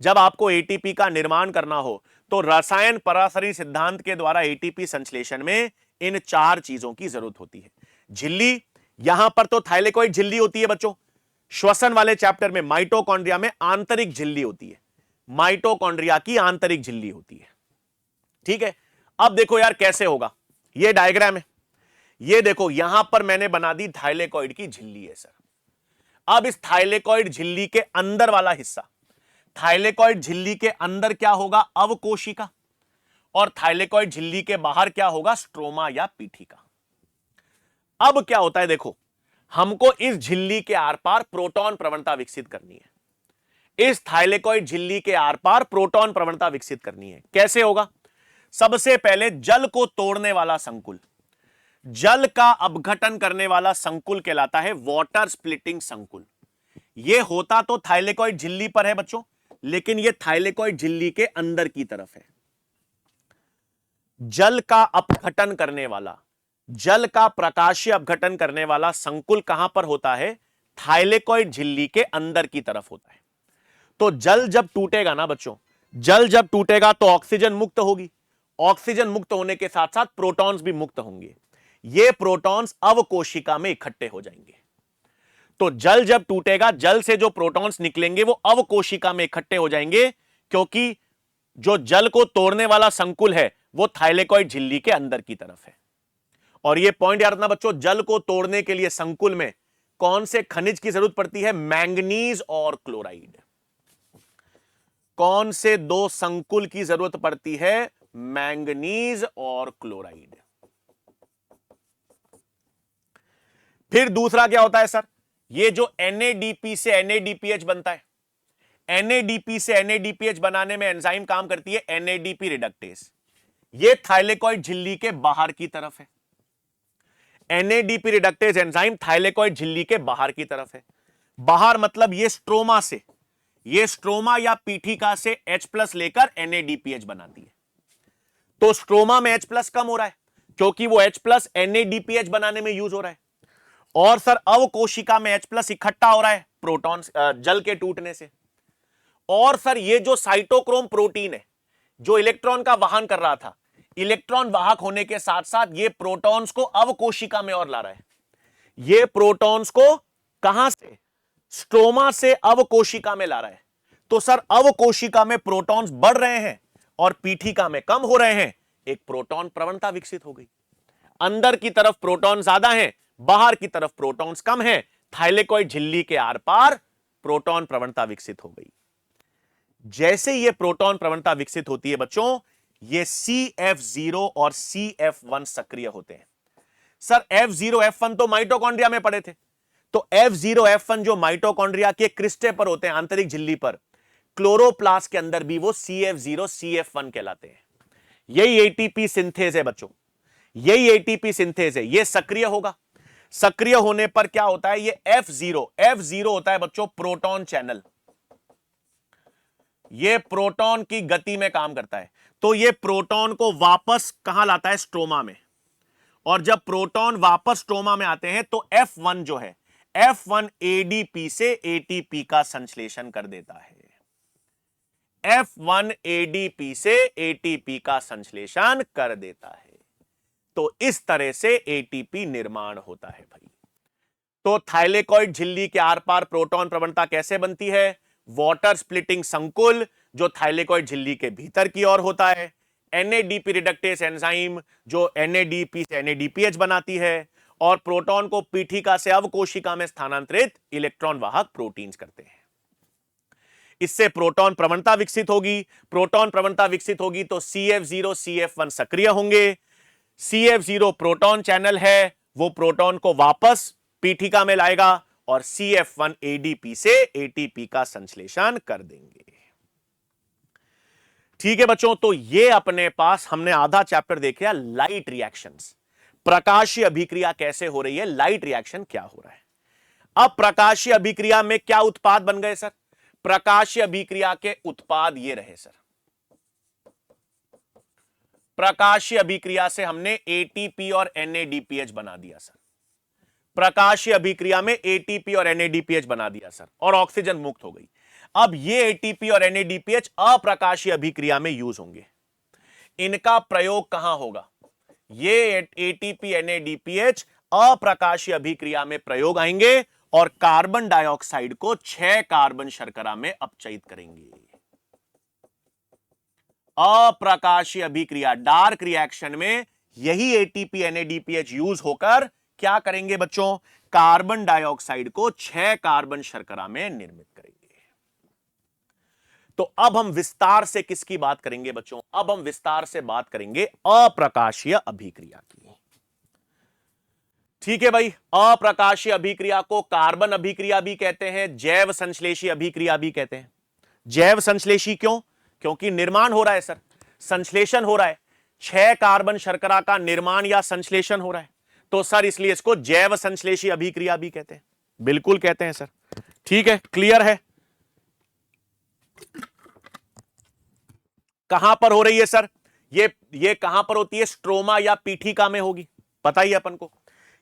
जब आपको एटीपी का निर्माण करना हो, तो रसायन पराशरी सिद्धांत के द्वारा एटीपी संश्लेषण में इन 4 चीजों की जरूरत होती है। झिल्ली, यहां पर तो थाइलेकोइड झिल्ली होती है बच्चों। श्वसन वाले चैप्टर में माइटोकॉन्ड्रिया में आंतरिक झिल्ली होती है। माइटोकॉन्ड्रिया की आंतरिक झिल्ली होती है। ठीक है, अब देखो यार कैसे होगा। ये डायग्राम है, ये देखो यहां पर मैंने बना दी थाइलेकोइड की झिल्ली है सर। अब इस थाइलेकोइड झिल्ली के अंदर वाला हिस्सा, थाइलेकोइड झिल्ली के अंदर क्या होगा, अवकोशिका, और थाइलेकोइड झिल्ली के बाहर क्या होगा, स्ट्रोमा या पीठिका। अब क्या होता है देखो, हमको इस झिल्ली के आर पार प्रोटॉन प्रवणता विकसित करनी है। इस थाइलेकोइड झिल्ली के आर पार प्रोटॉन प्रवणता विकसित करनी है। कैसे होगा? सबसे पहले जल को तोड़ने वाला संकुल, जल का अपघटन करने वाला संकुल कहलाता है वाटर स्प्लिटिंग संकुल। यह होता तो थाइलेकोइड झिल्ली पर है बच्चों, लेकिन यह थाइलेकोइड झिल्ली के अंदर की तरफ है। जल का अपघटन करने वाला, जल का प्रकाशीय अपघटन करने वाला संकुल कहां पर होता है? थाइलेकोइड झिल्ली के अंदर की तरफ होता है। तो जल जब टूटेगा ना बच्चों, जल जब टूटेगा तो ऑक्सीजन मुक्त होगी। ऑक्सीजन मुक्त होने के साथ साथ प्रोटॉन्स भी मुक्त होंगे। ये प्रोटॉन्स अवकोशिका में इकट्ठे हो जाएंगे। तो जल जब टूटेगा, जल से जो प्रोटॉन्स निकलेंगे वो अवकोशिका में इकट्ठे हो जाएंगे, क्योंकि जो जल को तोड़ने वाला संकुल है वो थाइलेकोइड झिल्ली के अंदर की तरफ है। और ये पॉइंट याद रखना बच्चों, जल को तोड़ने के लिए संकुल में कौन से खनिज की जरूरत पड़ती है? मैंगनीज और क्लोराइड। कौन से 2 संकुल की जरूरत पड़ती है? मैंगनीज और क्लोराइड। फिर दूसरा क्या होता है सर? ये जो NADP से NADPH बनता है, NADP से NADPH बनाने में एंजाइम काम करती है NADP रिडक्टेज। ये थाइलेकोइड झिल्ली के बाहर की तरफ है। NADP रिडक्टेज एंजाइम थाइलेकोइड झिल्ली के बाहर की तरफ है। बाहर मतलब ये स्ट्रोमा से, ये स्ट्रोमा या पीठिका से H+ लेकर NADPH बनाती है। तो स्ट्रोमा में H+ कम हो रहा है क्योंकि वो H+ NADPH बनाने में यूज हो रहा है। और सर अवकोशिका में H+ इकट्ठा हो रहा है प्रोटॉन जल के टूटने से। और सर ये जो साइटोक्रोम प्रोटीन है जो इलेक्ट्रॉन का वहन कर रहा था, इलेक्ट्रॉन वाहक होने के साथ साथ ये प्रोटॉन्स को अवकोशिका में और ला रहा है। ये प्रोटॉन्स को कहां से? स्ट्रोमा से अवकोशिका में ला रहा है। तो सर अवकोशिका में प्रोटॉन्स बढ़ रहे हैं और पीठिका में कम हो रहे हैं। एक प्रोटॉन प्रवणता विकसित हो गई। अंदर की तरफ प्रोटॉन ज्यादा हैं, बाहर की तरफ प्रोटॉन्स कम हैं। थाइलेकोइड झिल्ली के आर पार प्रोटॉन प्रवणता विकसित हो गई। जैसे ये प्रोटॉन प्रवणता विकसित होती है बच्चों, ये CF0 और CF1 सक्रिय होते हैं। सर F0 F1 तो माइटोकॉन्ड्रिया में पड़े थे। तो F0 F1 जो माइटोकॉन्ड्रिया के क्रिस्टे पर होते हैं, आंतरिक झिल्ली पर, क्लोरोप्लास्ट के अंदर भी वो CF0 CF1 कहलाते हैं। यही एटीपी सिंथेज है बच्चों, यही एटीपी सिंथेज है। ये सक्रिय होगा। सक्रिय होने पर क्या होता है? ये F0 होता है बच्चों प्रोटॉन चैनल। ये प्रोटॉन की गति में काम करता है। तो ये प्रोटॉन को वापस कहां लाता है? स्ट्रोमा में। और जब प्रोटॉन वापस स्ट्रोमा में आते हैं तो F1 जो है, F1 ADP से ATP का संश्लेषण कर देता है। F1 ADP से ATP का संश्लेषण कर देता है। तो इस तरह से ATP निर्माण होता है भाई। तो थाइलेकोइड झिल्ली के आर पार प्रोटॉन प्रवणता कैसे बनती है? वाटर स्प्लिटिंग संकुल जो थाइलेकॉइड झिल्ली के भीतर की ओर होता है, NADP रिडक्टेस एंजाइम जो NADP से NADPH बनाती है और प्रोटॉन को पीठिका से अवकोशिका में स्थानांतरित इलेक्ट्रॉन वाहक प्रोटीन्स करते हैं। इससे प्रोटॉन प्रवणता विकसित होगी, प्रोटॉन प्रवणता विकसित होगी तो CF0 CF1 सक्रिय होंगे। CF0 प्रोटॉन चैनल है, वो प्रोटॉन को वापस पीठिका में लाएगा और CF1 ADP से ATP का संश्लेषण कर देंगे। ठीक है बच्चों, तो ये अपने पास हमने आधा चैप्टर देख लिया, लाइट रिएक्शंस, प्रकाशीय अभिक्रिया कैसे हो रही है, लाइट रिएक्शन क्या हो रहा है। अब प्रकाशीय अभिक्रिया में क्या उत्पाद बन गए सर? प्रकाशीय अभिक्रिया के उत्पाद ये रहे सर। प्रकाशीय अभिक्रिया से हमने ATP और NADPH बना दिया सर। प्रकाशीय अभिक्रिया में ATP और NADPH बना दिया सर और ऑक्सीजन मुक्त हो गई। अब ये ATP और NADPH अप्रकाशीय अभिक्रिया में यूज होंगे। इनका प्रयोग कहां होगा? ये ATP NADPH अप्रकाशीय अभिक्रिया में प्रयोग आएंगे और कार्बन डाइऑक्साइड को 6 कार्बन शर्करा में अपचयित करेंगे। अप्रकाशीय अभिक्रिया डार्क रिएक्शन में यही ATP NADPH यूज होकर क्या करेंगे बच्चों? कार्बन डाइऑक्साइड को 6 कार्बन शर्करा में निर्मित करेंगे। तो अब हम विस्तार से किसकी बात करेंगे बच्चों? अब हम विस्तार से बात करेंगे अप्रकाशीय अभिक्रिया की। ठीक है भाई, अप्रकाशीय अभिक्रिया को कार्बन अभिक्रिया भी कहते हैं, जैव संश्लेषी अभिक्रिया भी कहते हैं। जैव संश्लेषी क्यों? क्योंकि निर्माण हो रहा है सर, संश्लेषण हो रहा है, 6 कार्बन शर्करा का निर्माण या संश्लेषण हो रहा है, तो सर इसलिए इसको जैव संश्लेषी अभिक्रिया भी कहते हैं। बिल्कुल कहते हैं सर। ठीक है, क्लियर है। कहां पर हो रही है सर? ये कहां पर होती है? स्ट्रोमा या पीठिका में होगी, पता ही अपन को।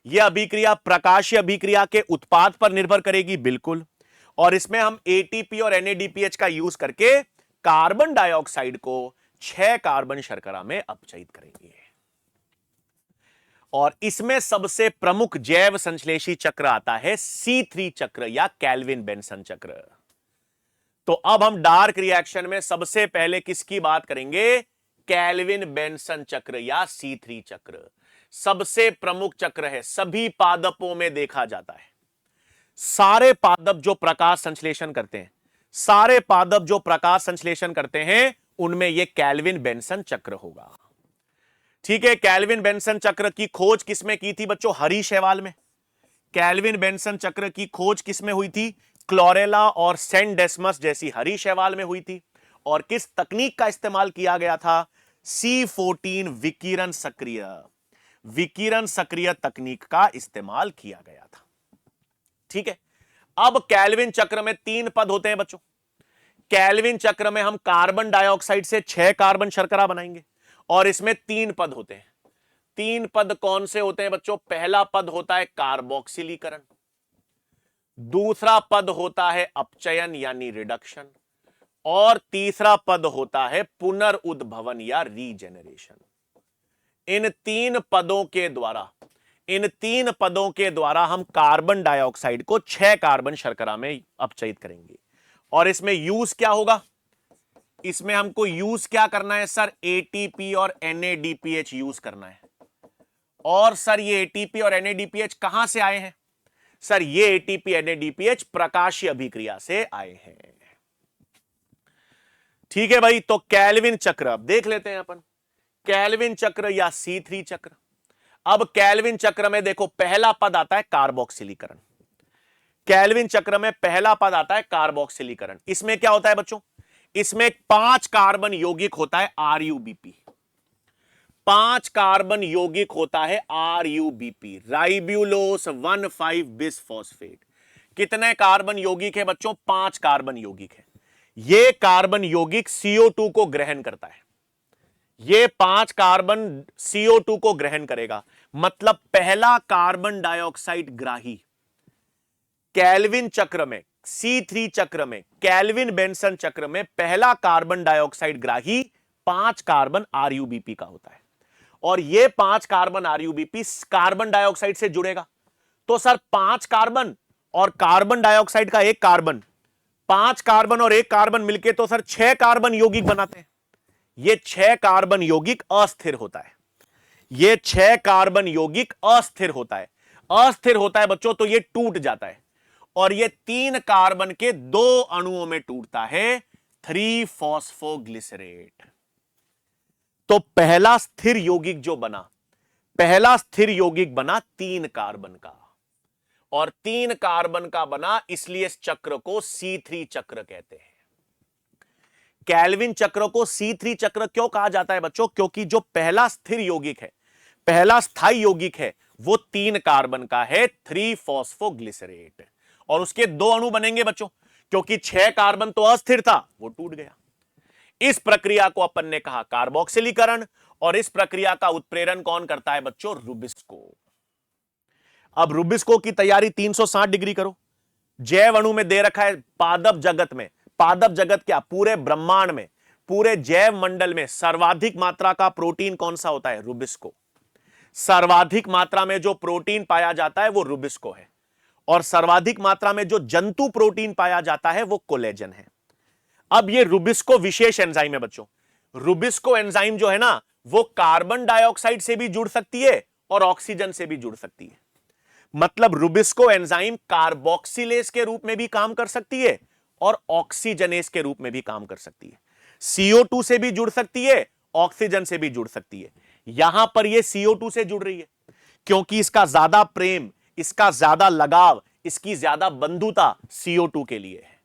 यह अभिक्रिया प्रकाशीय अभिक्रिया के उत्पाद पर निर्भर करेगी, बिल्कुल। और इसमें हम ATP और NADPH का यूज करके कार्बन डाइऑक्साइड को 6 कार्बन शर्करा में अपचयित करेंगे। और इसमें सबसे प्रमुख जैव संश्लेषी चक्र आता है C3 चक्र या कैल्विन बेंसन चक्र। तो अब हम डार्क रिएक्शन में सबसे पहले किसकी बात करेंगे? कैल्विन बेंसन चक्र या C3 चक्र। सबसे प्रमुख चक्र है, सभी पादपों में देखा जाता है। सारे पादप जो प्रकाश संश्लेषण करते हैं, सारे पादप जो प्रकाश संश्लेषण करते हैं, उनमें यह कैल्विन बेंसन चक्र होगा। ठीक है, कैल्विन बेंसन चक्र की खोज किसमें की थी बच्चों? हरी शैवाल में। कैल्विन बेंसन चक्र की खोज किसमें हुई थी? क्लोरेला और सेंट डेस्मस जैसी हरी शैवाल में हुई थी। और किस तकनीक का इस्तेमाल किया गया था? C14 विकिरण सक्रिय तकनीक का इस्तेमाल किया गया था। ठीक है, अब कैल्विन चक्र में 3 पद होते हैं बच्चों। कैल्विन चक्र में हम कार्बन डाइऑक्साइड से 6 कार्बन शर्करा बनाएंगे और इसमें 3 पद होते हैं। 3 पद कौन से होते हैं बच्चों? पहला पद होता है कार्बोक्सिलीकरण, दूसरा पद होता है अपचयन यानी रिडक्शन, और तीसरा पद होता है पुनर्उद्भवन या रीजेनरेशन। इन 3 पदों के द्वारा हम कार्बन डाइऑक्साइड को 6 कार्बन शर्करा में अपचयित करेंगे। और इसमें यूज क्या होगा? इसमें हमको यूज क्या करना है सर? ATP और NADPH यूज करना है। और सर ये ATP और NADPH कहां से आए हैं? सर ये ATP NADPH प्रकाशीय अभिक्रिया से आए हैं। ठीक है भाई, तो कैल्विन चक्र अब देख लेते हैं अपन। कैल्विन चक्र या C3 चक्र। अब कैल्विन चक्र में देखो पहला पद आता है कार्बोक्सिलीकरण। कैल्विन चक्र में पहला पद आता है कार्बोक्सिलीकरण। इसमें क्या होता है बच्चों? इसमें 5 कार्बन यौगिक होता है RUBP। 5 कार्बन यौगिक होता है RUBP, राइब्यूलोस 1,5 बिसफॉस्फेट। कितने कार्बन यौगिक है बच्चों? 5 कार्बन यौगिक है। ये कार्बन यौगिक CO2 को ग्रहण करता है। ये 5 कार्बन CO2 को ग्रहण करेगा, मतलब पहला कार्बन डाइऑक्साइड ग्राही। कैल्विन चक्र में, C3 चक्र में, कैल्विन बेंसन चक्र में पहला कार्बन डाइऑक्साइड ग्राही 5 कार्बन RUBP का होता है। और ये 5 कार्बन RUBP कार्बन डाइऑक्साइड से जुड़ेगा। तो सर 5 कार्बन और कार्बन डाइऑक्साइड का 1 कार्बन, 5 कार्बन और 1 कार्बन मिलके तो सर 6 कार्बन यौगिक बनाते हैं। ये 6 कार्बन यौगिक अस्थिर होता है। ये 6 कार्बन यौगिक अस्थिर होता है। अस्थिर होता है बच्चों, तो ये टूट जाता है और ये 3 कार्बन के 2 अणुओं में टूटता है, 3 फॉस्फोग्लिसरेट। तो पहला स्थिर यौगिक जो बना, पहला स्थिर यौगिक बना 3 कार्बन का, और 3 कार्बन का बना, इसलिए इस चक्र को C3 चक्र कहते हैं। केल्विन चक्र को C3 चक्र क्यों कहा जाता है बच्चों? क्योंकि जो पहला स्थिर यौगिक है, पहला स्थायी यौगिक है, वो 3 कार्बन का है, 3 फॉस्फोग्लिसरेट, और उसके 2 अणु बनेंगे बच्चों, क्योंकि 6 कार्बन तो अस्थिर था, वो टूट गया। इस प्रक्रिया को अपन ने कहा कार्बोक्सिलीकरण, और इस प्रक्रिया का उत्प्रेरण कौन करता है बच्चों? रुबिस्को। अब रुबिस्को की तैयारी 360 डिग्री करो। जैव अणु में दे रखा है पादप जगत में, पादप जगत क्या, पूरे ब्रह्मांड में, पूरे जैव मंडल में सर्वाधिक मात्रा का प्रोटीन कौन सा होता है? रुबिस्को। सर्वाधिक मात्रा में जो प्रोटीन पाया जाता है वो रुबिस्को है, और सर्वाधिक मात्रा में जो जंतु प्रोटीन पाया जाता है वो कोलेजन है। अब ये रुबिस्को विशेष एंजाइम है बच्चों। रुबिस्को एंजाइम जो है ना, वो कार्बन डाइऑक्साइड से भी जुड़ सकती है और ऑक्सीजन से भी जुड़ सकती है। मतलब रुबिस्को एंजाइम कार्बोक्सिलेज के रूप में भी काम कर सकती है और ऑक्सीजनेज के रूप में भी काम कर सकती है। CO2 से भी जुड़ सकती है, ऑक्सीजन से भी जुड़ सकती है। यहां पर ये CO2 से जुड़ रही है क्योंकि इसका ज्यादा प्रेम, इसका ज्यादा लगाव, इसकी ज्यादा बंधुता CO2 के लिए है।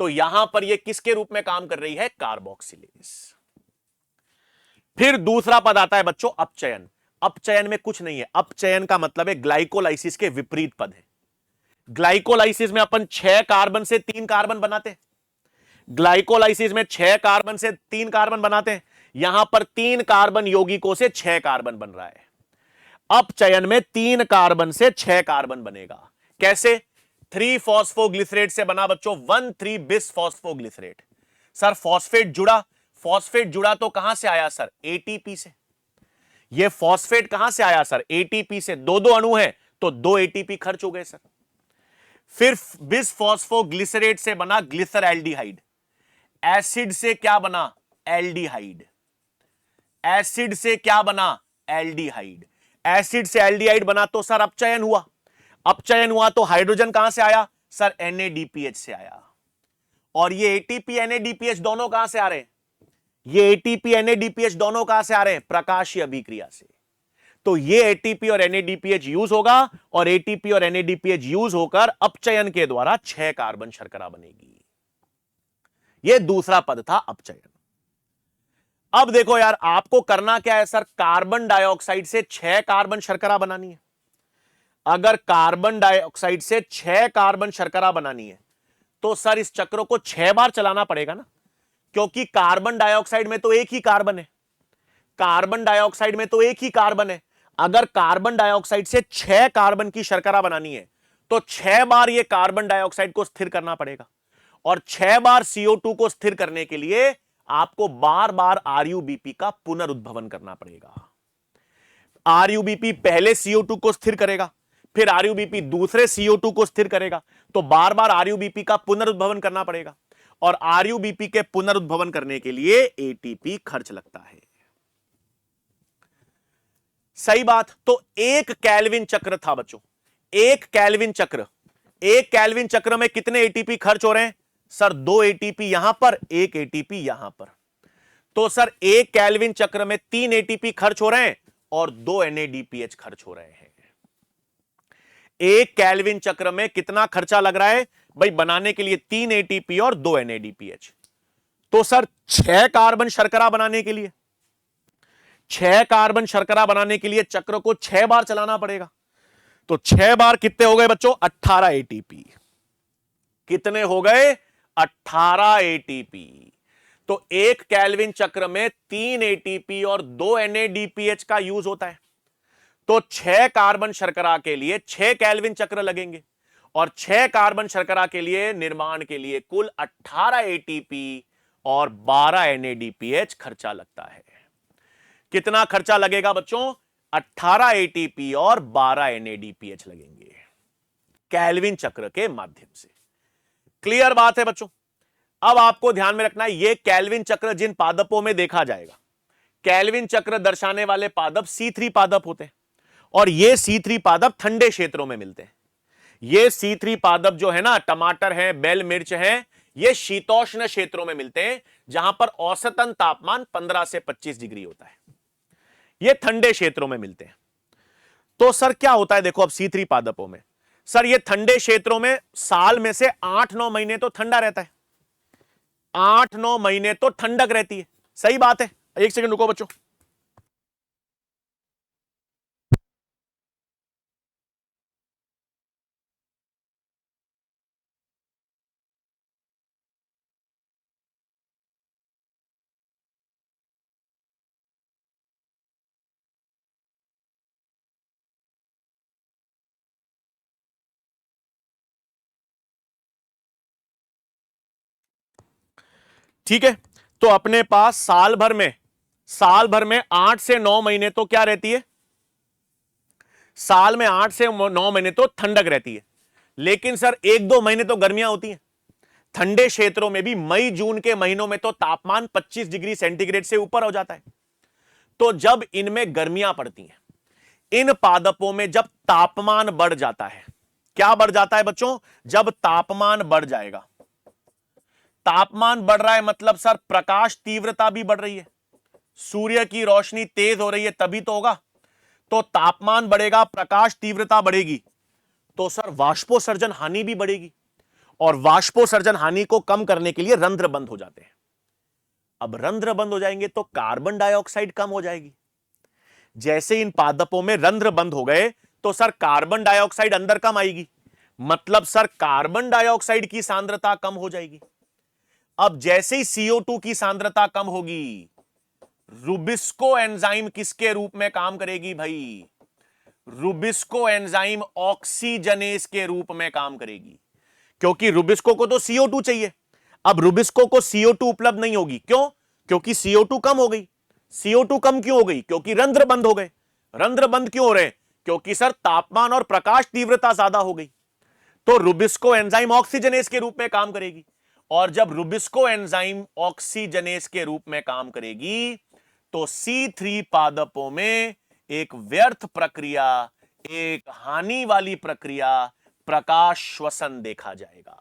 तो यहां पर ये किसके रूप में काम कर रही है? कार्बोक्सिलेज। फिर दूसरा पद आता है बच्चों अपचयन। अपचयन में कुछ नहीं है, अपचयन का मतलब है ग्लाइकोलाइसिस के विपरीत पद है। ग्लाइकोलाइसिस में अपन 6 कार्बन से 3 कार्बन बनाते हैं, ग्लाइकोलाइसिस में 6 कार्बन से 3 कार्बन बनाते हैं, यहां पर 3 कार्बन यौगिकों से 6 कार्बन बन रहा है। अपचयन में 3 कार्बन से 6 कार्बन बनेगा। कैसे? 3 फॉस्फोग्लिसरेट से बना बच्चों 1,3 बिस फॉस्फोग्लिसरेट। सर फॉस्फेट जुड़ा, फॉस्फेट जुड़ा तो कहां से आया सर? ATP से। ये फॉस्फेट कहां से आया सर? ATP से। 2 अणु हैं तो 2 ATP खर्च हो गए सर। फिर बिस फॉस्फोग्लिसरेट से बना ग्लिसरैल्डिहाइड। एसिड से क्या बना? एल्डिहाइड। एसिड से क्या बना? एल्डिहाइड। एसिड से एल्डिहाइड बना तो सर अपचयन हुआ। अपचयन हुआ तो हाइड्रोजन कहां से आया सर? NADPH से आया। और ये ATP NADPH दोनों कहां से आ रहे हैं? ये ATP NADPH दोनों कहां से आ रहे हैं? प्रकाशीय अभिक्रिया से। तो ये ATP और NADPH यूज होगा, और ATP और NADPH यूज होकर अपचयन के द्वारा 6 कार्बन शर्करा बनेगी। यह दूसरा पद था अपचयन। अब देखो यार, आपको करना क्या है सर? कार्बन डाइऑक्साइड से 6 कार्बन शर्करा बनानी है। अगर कार्बन डाइऑक्साइड से 6 कार्बन शर्करा बनानी है तो सर इस चक्र को 6 बार चलाना पड़ेगा ना, क्योंकि कार्बन डाइऑक्साइड में तो एक ही कार्बन है, कार्बन डाइऑक्साइड में तो एक ही कार्बन है। अगर कार्बन डाइऑक्साइड से 6 कार्बन की शर्करा बनानी है तो 6 बार यह कार्बन डाइऑक्साइड को स्थिर करना पड़ेगा, और 6 बार CO2 को स्थिर करने के लिए आपको बार बार RUBP का पुनरुद्भवन करना पड़ेगा। RUBP पहले CO2 को स्थिर करेगा, फिर RUBP दूसरे CO2 को स्थिर करेगा, तो बार बार RUBP का पुनरुद्भवन करना पड़ेगा, और RUBP के पुनरुद्भवन करने के लिए ATP खर्च लगता है। सही बात। तो एक केल्विन चक्र था बच्चों, एक केल्विन चक्र, एक केल्विन चक्र में कितने ATP खर्च हो रहे हैं सर? 2 ATP यहां पर, 1 ATP यहां पर। तो सर एक केल्विन चक्र में 3 ATP खर्च हो रहे हैं और 2 NADPH खर्च हो रहे हैं। एक केल्विन चक्र में कितना खर्चा लग रहा है भाई बनाने के लिए? 3 ATP और 2 NADPH। तो सर 6 कार्बन शर्करा बनाने के लिए, 6 कार्बन शर्करा बनाने के लिए चक्र को 6 बार चलाना पड़ेगा। तो 6 बार कितने हो गए बच्चों? 18 ATP। कितने हो गए? 18 ATP। तो एक केल्विन चक्र में 3 ATP और 2 NADPH का यूज होता है। तो 6 कार्बन शर्करा के लिए 6 केल्विन चक्र लगेंगे, और 6 कार्बन शर्करा के लिए निर्माण के लिए कुल 18 ATP और 12 NADPH खर्चा लगता है। कितना खर्चा लगेगा बच्चों? 18 ATP और 12 NADPH लगेंगे केल्विन चक्र के माध्यम से। क्लियर बात है बच्चों? अब आपको ध्यान में रखना है, यह केल्विन चक्र जिन पादपों में देखा जाएगा, केल्विन चक्र दर्शाने वाले पादप C3 पादप होते हैं, और ये C3 पादप ठंडे क्षेत्रों में मिलते हैं। ये C3 पादप जो है ना, टमाटर है, बेल मिर्च है, ये शीतोष्ण क्षेत्रों में मिलते हैं, जहां पर औसतन तापमान 15 से 25 डिग्री होता है। ये ठंडे क्षेत्रों में मिलते हैं। तो सर क्या होता है, देखो अब C3 पादपों में, सर ये ठंडे क्षेत्रों में साल में से 8-9 महीने तो ठंडा रहता है, 8-9 महीने तो ठंडक रहती है। सही बात है। एक सेकंड रुको बच्चों। ठीक है, तो अपने पास साल भर में 8 से 9 महीने तो क्या रहती है, साल में 8 से 9 महीने तो ठंडक रहती है। लेकिन सर 1-2 महीने तो गर्मियां होती हैं। ठंडे क्षेत्रों में भी मई जून के महीनों में तो तापमान 25 डिग्री सेंटीग्रेड से ऊपर हो जाता है। तो जब इनमें गर्मियां पड़ती हैं, इन पादपों में जब तापमान बढ़ जाता है, क्या बढ़ जाता है बच्चों, जब तापमान बढ़ जाएगा, तापमान बढ़ रहा है मतलब सर प्रकाश तीव्रता भी बढ़ रही है, सूर्य की रोशनी तेज हो रही है, तभी तो होगा। तो तापमान बढ़ेगा, प्रकाश तीव्रता बढ़ेगी, तो सर वाष्पोसर्जन हानि भी बढ़ेगी, और वाष्पोसर्जन हानि को कम करने के लिए रंध्र बंद हो जाते हैं। अब रंध्र बंद हो जाएंगे तो कार्बन डाइऑक्साइड कम हो जाएगी। जैसे इन पादपों में रंध्र बंद हो गए तो सर कार्बन डाइऑक्साइड अंदर कम आएगी, मतलब सर कार्बन डाइऑक्साइड की सांद्रता कम हो जाएगी। अब जैसे ही CO2 की सांद्रता कम होगी, रुबिस्को एंजाइम किसके रूप में काम करेगी भाई, रुबिस्को एंजाइम ऑक्सीजनेस के रूप में काम करेगी, क्योंकि रुबिस्को को तो CO2 चाहिए। अब रुबिस्को को CO2 उपलब्ध नहीं होगी, क्यों, क्योंकि CO2 कम हो गई। CO2 कम क्यों हो गई, क्योंकि रंध्र बंद हो गए। रंध्र बंद क्यों हो रहे हैं, क्योंकि सर तापमान और प्रकाश तीव्रता ज्यादा हो गई। तो रुबिस्को एंजाइम ऑक्सीजनेस के रूप में काम करेगी, और जब रुबिस्को एंजाइम ऑक्सीजनेस के रूप में काम करेगी तो C3 पादपों में एक व्यर्थ प्रक्रिया, एक हानि वाली प्रक्रिया, प्रकाश श्वसन देखा जाएगा।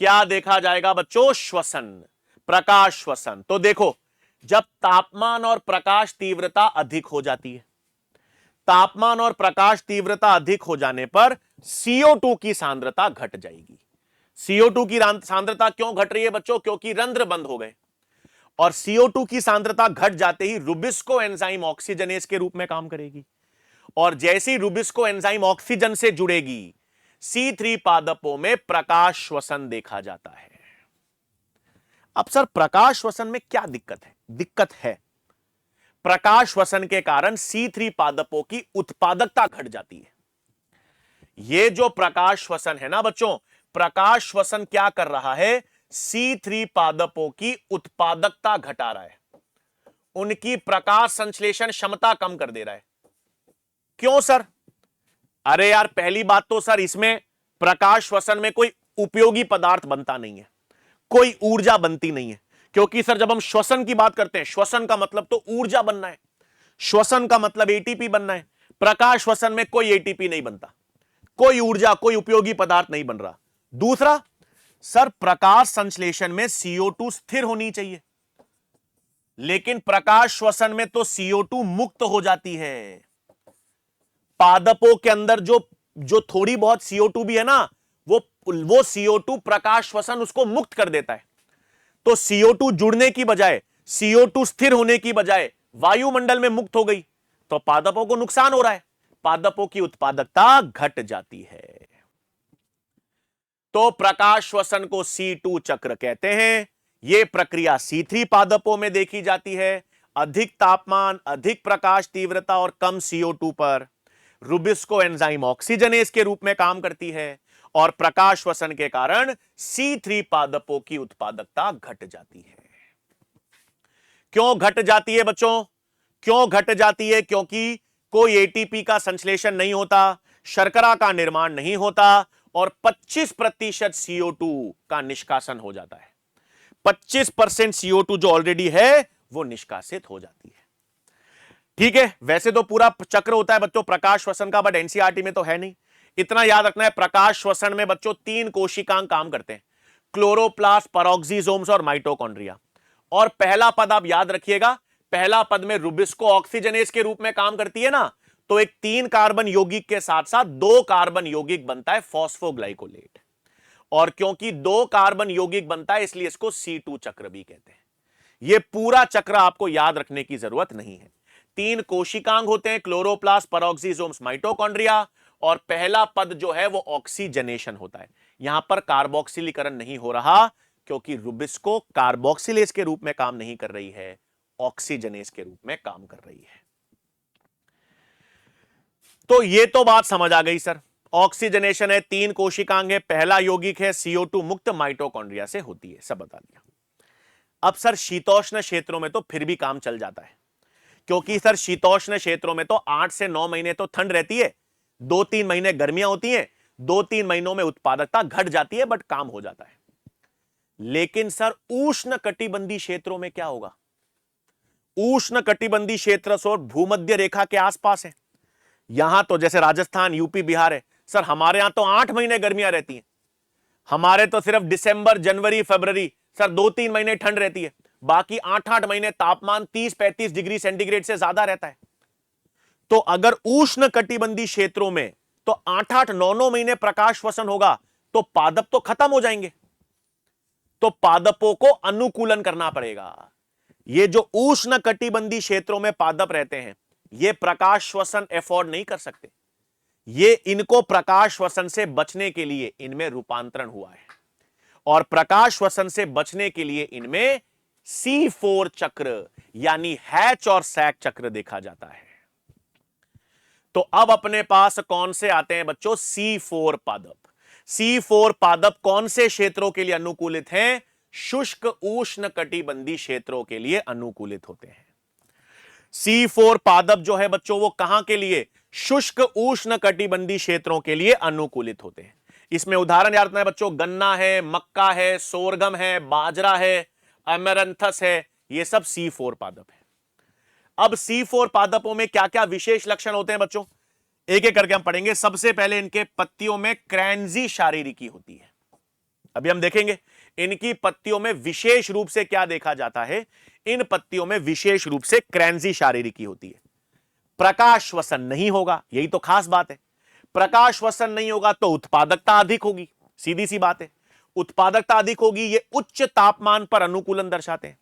क्या देखा जाएगा बच्चों, श्वसन, प्रकाश श्वसन। तो देखो, जब तापमान और प्रकाश तीव्रता अधिक हो जाती है, तापमान और प्रकाश तीव्रता अधिक हो जाने पर CO2 की सांद्रता घट जाएगी। CO2 की सांद्रता क्यों घट रही है बच्चों, क्योंकि रंध्र बंद हो गए, और CO2 की सांद्रता घट जाते ही रुबिस्को एंजाइम ऑक्सीजनेस के रूप में काम करेगी, और जैसे ही रुबिस्को एंजाइम ऑक्सीजन से जुड़ेगी, C3 पादपों में प्रकाश श्वसन देखा जाता है। अब सर प्रकाश श्वसन में क्या दिक्कत है, दिक्कत है प्रकाश श्वसन के कारण C3 पादपों की उत्पादकता घट जाती है। यह जो प्रकाश श्वसन है ना बच्चों, प्रकाश श्वसन क्या कर रहा है, C3 पादपों की उत्पादकता घटा रहा है, उनकी प्रकाश संश्लेषण क्षमता कम कर दे रहा है। क्यों सर, अरे यार पहली बात तो सर इसमें प्रकाश श्वसन में कोई उपयोगी पदार्थ बनता नहीं है, कोई ऊर्जा बनती नहीं है, क्योंकि सर जब हम श्वसन की बात करते हैं, श्वसन का मतलब तो ऊर्जा बनना है, श्वसन का मतलब ATP बनना है। प्रकाश श्वसन में कोई ATP नहीं बनता, कोई ऊर्जा, कोई उपयोगी पदार्थ नहीं बन रहा। दूसरा, सर प्रकाश संश्लेषण में CO2 स्थिर होनी चाहिए, लेकिन प्रकाश श्वसन में तो CO2 मुक्त हो जाती है। पादपों के अंदर जो थोड़ी बहुत CO2 भी है ना, वो CO2 प्रकाश श्वसन उसको मुक्त कर देता है। तो CO2 जुड़ने की बजाय, CO2 स्थिर होने की बजाय वायुमंडल में मुक्त हो गई, तो पादपों को नुकसान हो रहा है, पादपों की उत्पादकता घट जाती है। तो प्रकाश श्वसन को C2 चक्र कहते हैं। यह प्रक्रिया C3 पादपों में देखी जाती है। अधिक तापमान, अधिक प्रकाश तीव्रता और कम CO2 पर रुबिस्को एंजाइम ऑक्सीजनेस के रूप में काम करती है, और प्रकाश श्वसन के कारण C3 पादपों की उत्पादकता घट जाती है। क्यों घट जाती है बच्चों, क्यों घट जाती है, क्योंकि कोई ATP का संश्लेषण नहीं होता, शर्करा का निर्माण नहीं होता, और 25% CO2 का निष्कासन हो जाता है। 25% CO2 जो ऑलरेडी है वो निष्कासित हो जाती है। ठीक है, वैसे तो पूरा चक्र होता है बच्चों प्रकाश श्वसन का, बट एनसीईआरटी में तो है नहीं। इतना याद रखना है, प्रकाश श्वसन में बच्चों 3 कोशिकांग काम करते हैं, क्लोरोप्लास्ट, पेरोक्सिसोम्स और माइटोकॉन्ड्रिया। और पहला पद आप याद रखिएगा, पहला पद में रुबिस्को ऑक्सीजनेज के रूप में काम करती है ना, तो एक 3 कार्बन यौगिक के साथ साथ 2 कार्बन यौगिक बनता है फॉस्फोग्लाइकोलेट। और क्योंकि 2 कार्बन यौगिक बनता है इसलिए इसको C2 चक्र भी कहते हैं। यह पूरा चक्र आपको याद रखने की जरूरत नहीं है। 3 कोशिकांग होते हैं, क्लोरोप्लास्ट, पेरोक्सिसोम्स, माइटोकॉन्ड्रिया, और पहला पद जो है वो ऑक्सीजनेशन होता है। यहां पर कार्बोक्सिलीकरण नहीं हो रहा क्योंकि रुबिस्को कार्बोक्सिलेज के रूप में काम नहीं कर रही है, ऑक्सीजनेज के रूप में काम कर रही है। तो ये तो बात समझ आ गई सर, ऑक्सीजनेशन है, 3 कोशिकांग है, पहला यौगिक है, CO2 मुक्त माइटोकॉन्ड्रिया से होती है, सब बता दिया। अब सर शीतोष्ण क्षेत्रों में तो फिर भी काम चल जाता है, क्योंकि सर शीतोष्ण क्षेत्रों में तो 8 से 9 महीने तो ठंड रहती है, 2-3 महीने गर्मियां होती हैं, 2-3 महीनों में उत्पादकता घट जाती है, बट काम हो जाता है। लेकिन सर उष्ण कटिबंधीय क्षेत्रों में क्या होगा? उष्ण कटिबंधीय क्षेत्र और भूमध्य रेखा के आसपास है। यहां तो जैसे राजस्थान, यूपी, बिहार है सर, हमारे यहां तो 8 महीने गर्मियां रहती हैं। हमारे तो सिर्फ दिसंबर, जनवरी, फरवरी सर 2-3 महीने ठंड रहती है, बाकी 8-8 महीने तापमान 30-35 डिग्री सेंटीग्रेड से ज्यादा रहता है। तो अगर उष्ण कटिबंधीय क्षेत्रों में तो 8-8, 9-9 महीने प्रकाश श्वसन होगा तो पादप तो खत्म हो जाएंगे, तो पादपों को अनुकूलन करना पड़ेगा। ये जो उष्ण कटिबंधीय क्षेत्रों में पादप रहते हैं ये प्रकाश श्वसन एफोर्ड नहीं कर सकते, ये इनको प्रकाश श्वसन से बचने के लिए इनमें रूपांतरण हुआ है, और प्रकाश श्वसन से बचने के लिए इनमें C4 चक्र यानी हैच और सैक चक्र देखा जाता है। तो अब अपने पास कौन से आते हैं बच्चों? C4 पादप। C4 पादप कौन से क्षेत्रों के लिए अनुकूलित हैं? शुष्क उष्ण कटिबंधीय क्षेत्रों के लिए अनुकूलित होते हैं। C4 पादप जो है बच्चों वो कहां के लिए? शुष्क उष्ण कटिबंधीय क्षेत्रों के लिए अनुकूलित होते हैं। इसमें उदाहरण याद रखना है बच्चों, गन्ना है, मक्का है, सोरगम है, बाजरा है, अमेरंथस है, ये सब C4 पादप है। अब C4 पादपों में क्या क्या विशेष लक्षण होते हैं बच्चों, एक एक करके हम पढ़ेंगे। सबसे पहले इनके पत्तियों में क्रैंजी शारीरिकी होती है। अभी हम देखेंगे इनकी पत्तियों में विशेष रूप से क्या देखा जाता है। इन पत्तियों में विशेष रूप से क्रैंजी शारीरिकी होती है। प्रकाश श्वसन नहीं होगा, यही तो खास बात है। प्रकाश श्वसन नहीं होगा तो उत्पादकता अधिक होगी, सीधी सी बात है। उत्पादकता अधिक होगी, ये उच्च तापमान पर अनुकूलन दर्शाते हैं,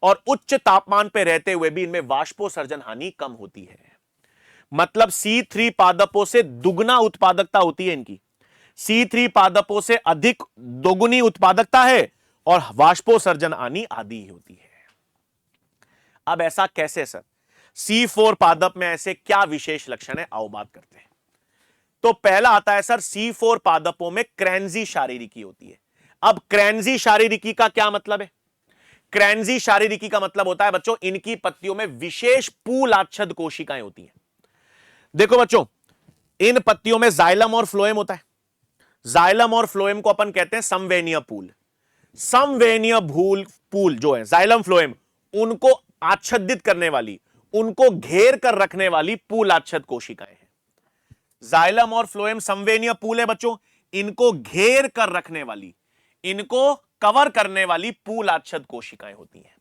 और उच्च तापमान पर रहते हुए भी इनमें वाष्पोसर्जन हानि कम होती है। मतलब C3 पादपों से दुगना उत्पादकता होती है इनकी, C3 पादपों से अधिक दोगुनी उत्पादकता है, और वाष्पोसर्जन हानि आदि होती है। अब ऐसा कैसे सर? C4 पादप में ऐसे क्या विशेष लक्षण है, आओ बात करते हैं। तो पहला आता है सर, C4 पादपों में क्रैंजी शारीरिकी होती है। अब क्रैंजी शारीरिकी का क्या मतलब है? क्रैंजी शारीरिकी का मतलब होता है बच्चों इनकी पत्तियों में विशेष पूलाच्छद कोशिकाएं होती हैं। देखो बच्चों, इन पत्तियों में जाइलम और फ्लोएम होता है। जाइलम और फ्लोएम को अपन कहते हैं संवहनीय पूल। संवहनीय पूल जो है जाइलम फ्लोएम, उनको आच्छादित करने वाली, उनको घेर कर रखने वाली पूलाच्छद कोशिकाएं हैं। जाइलम और फ्लोएम संवहनीय पूल है बच्चों, इनको घेर कर रखने वाली, इनको कवर करने वाली पूलाच्छद कोशिकाएं होती हैं।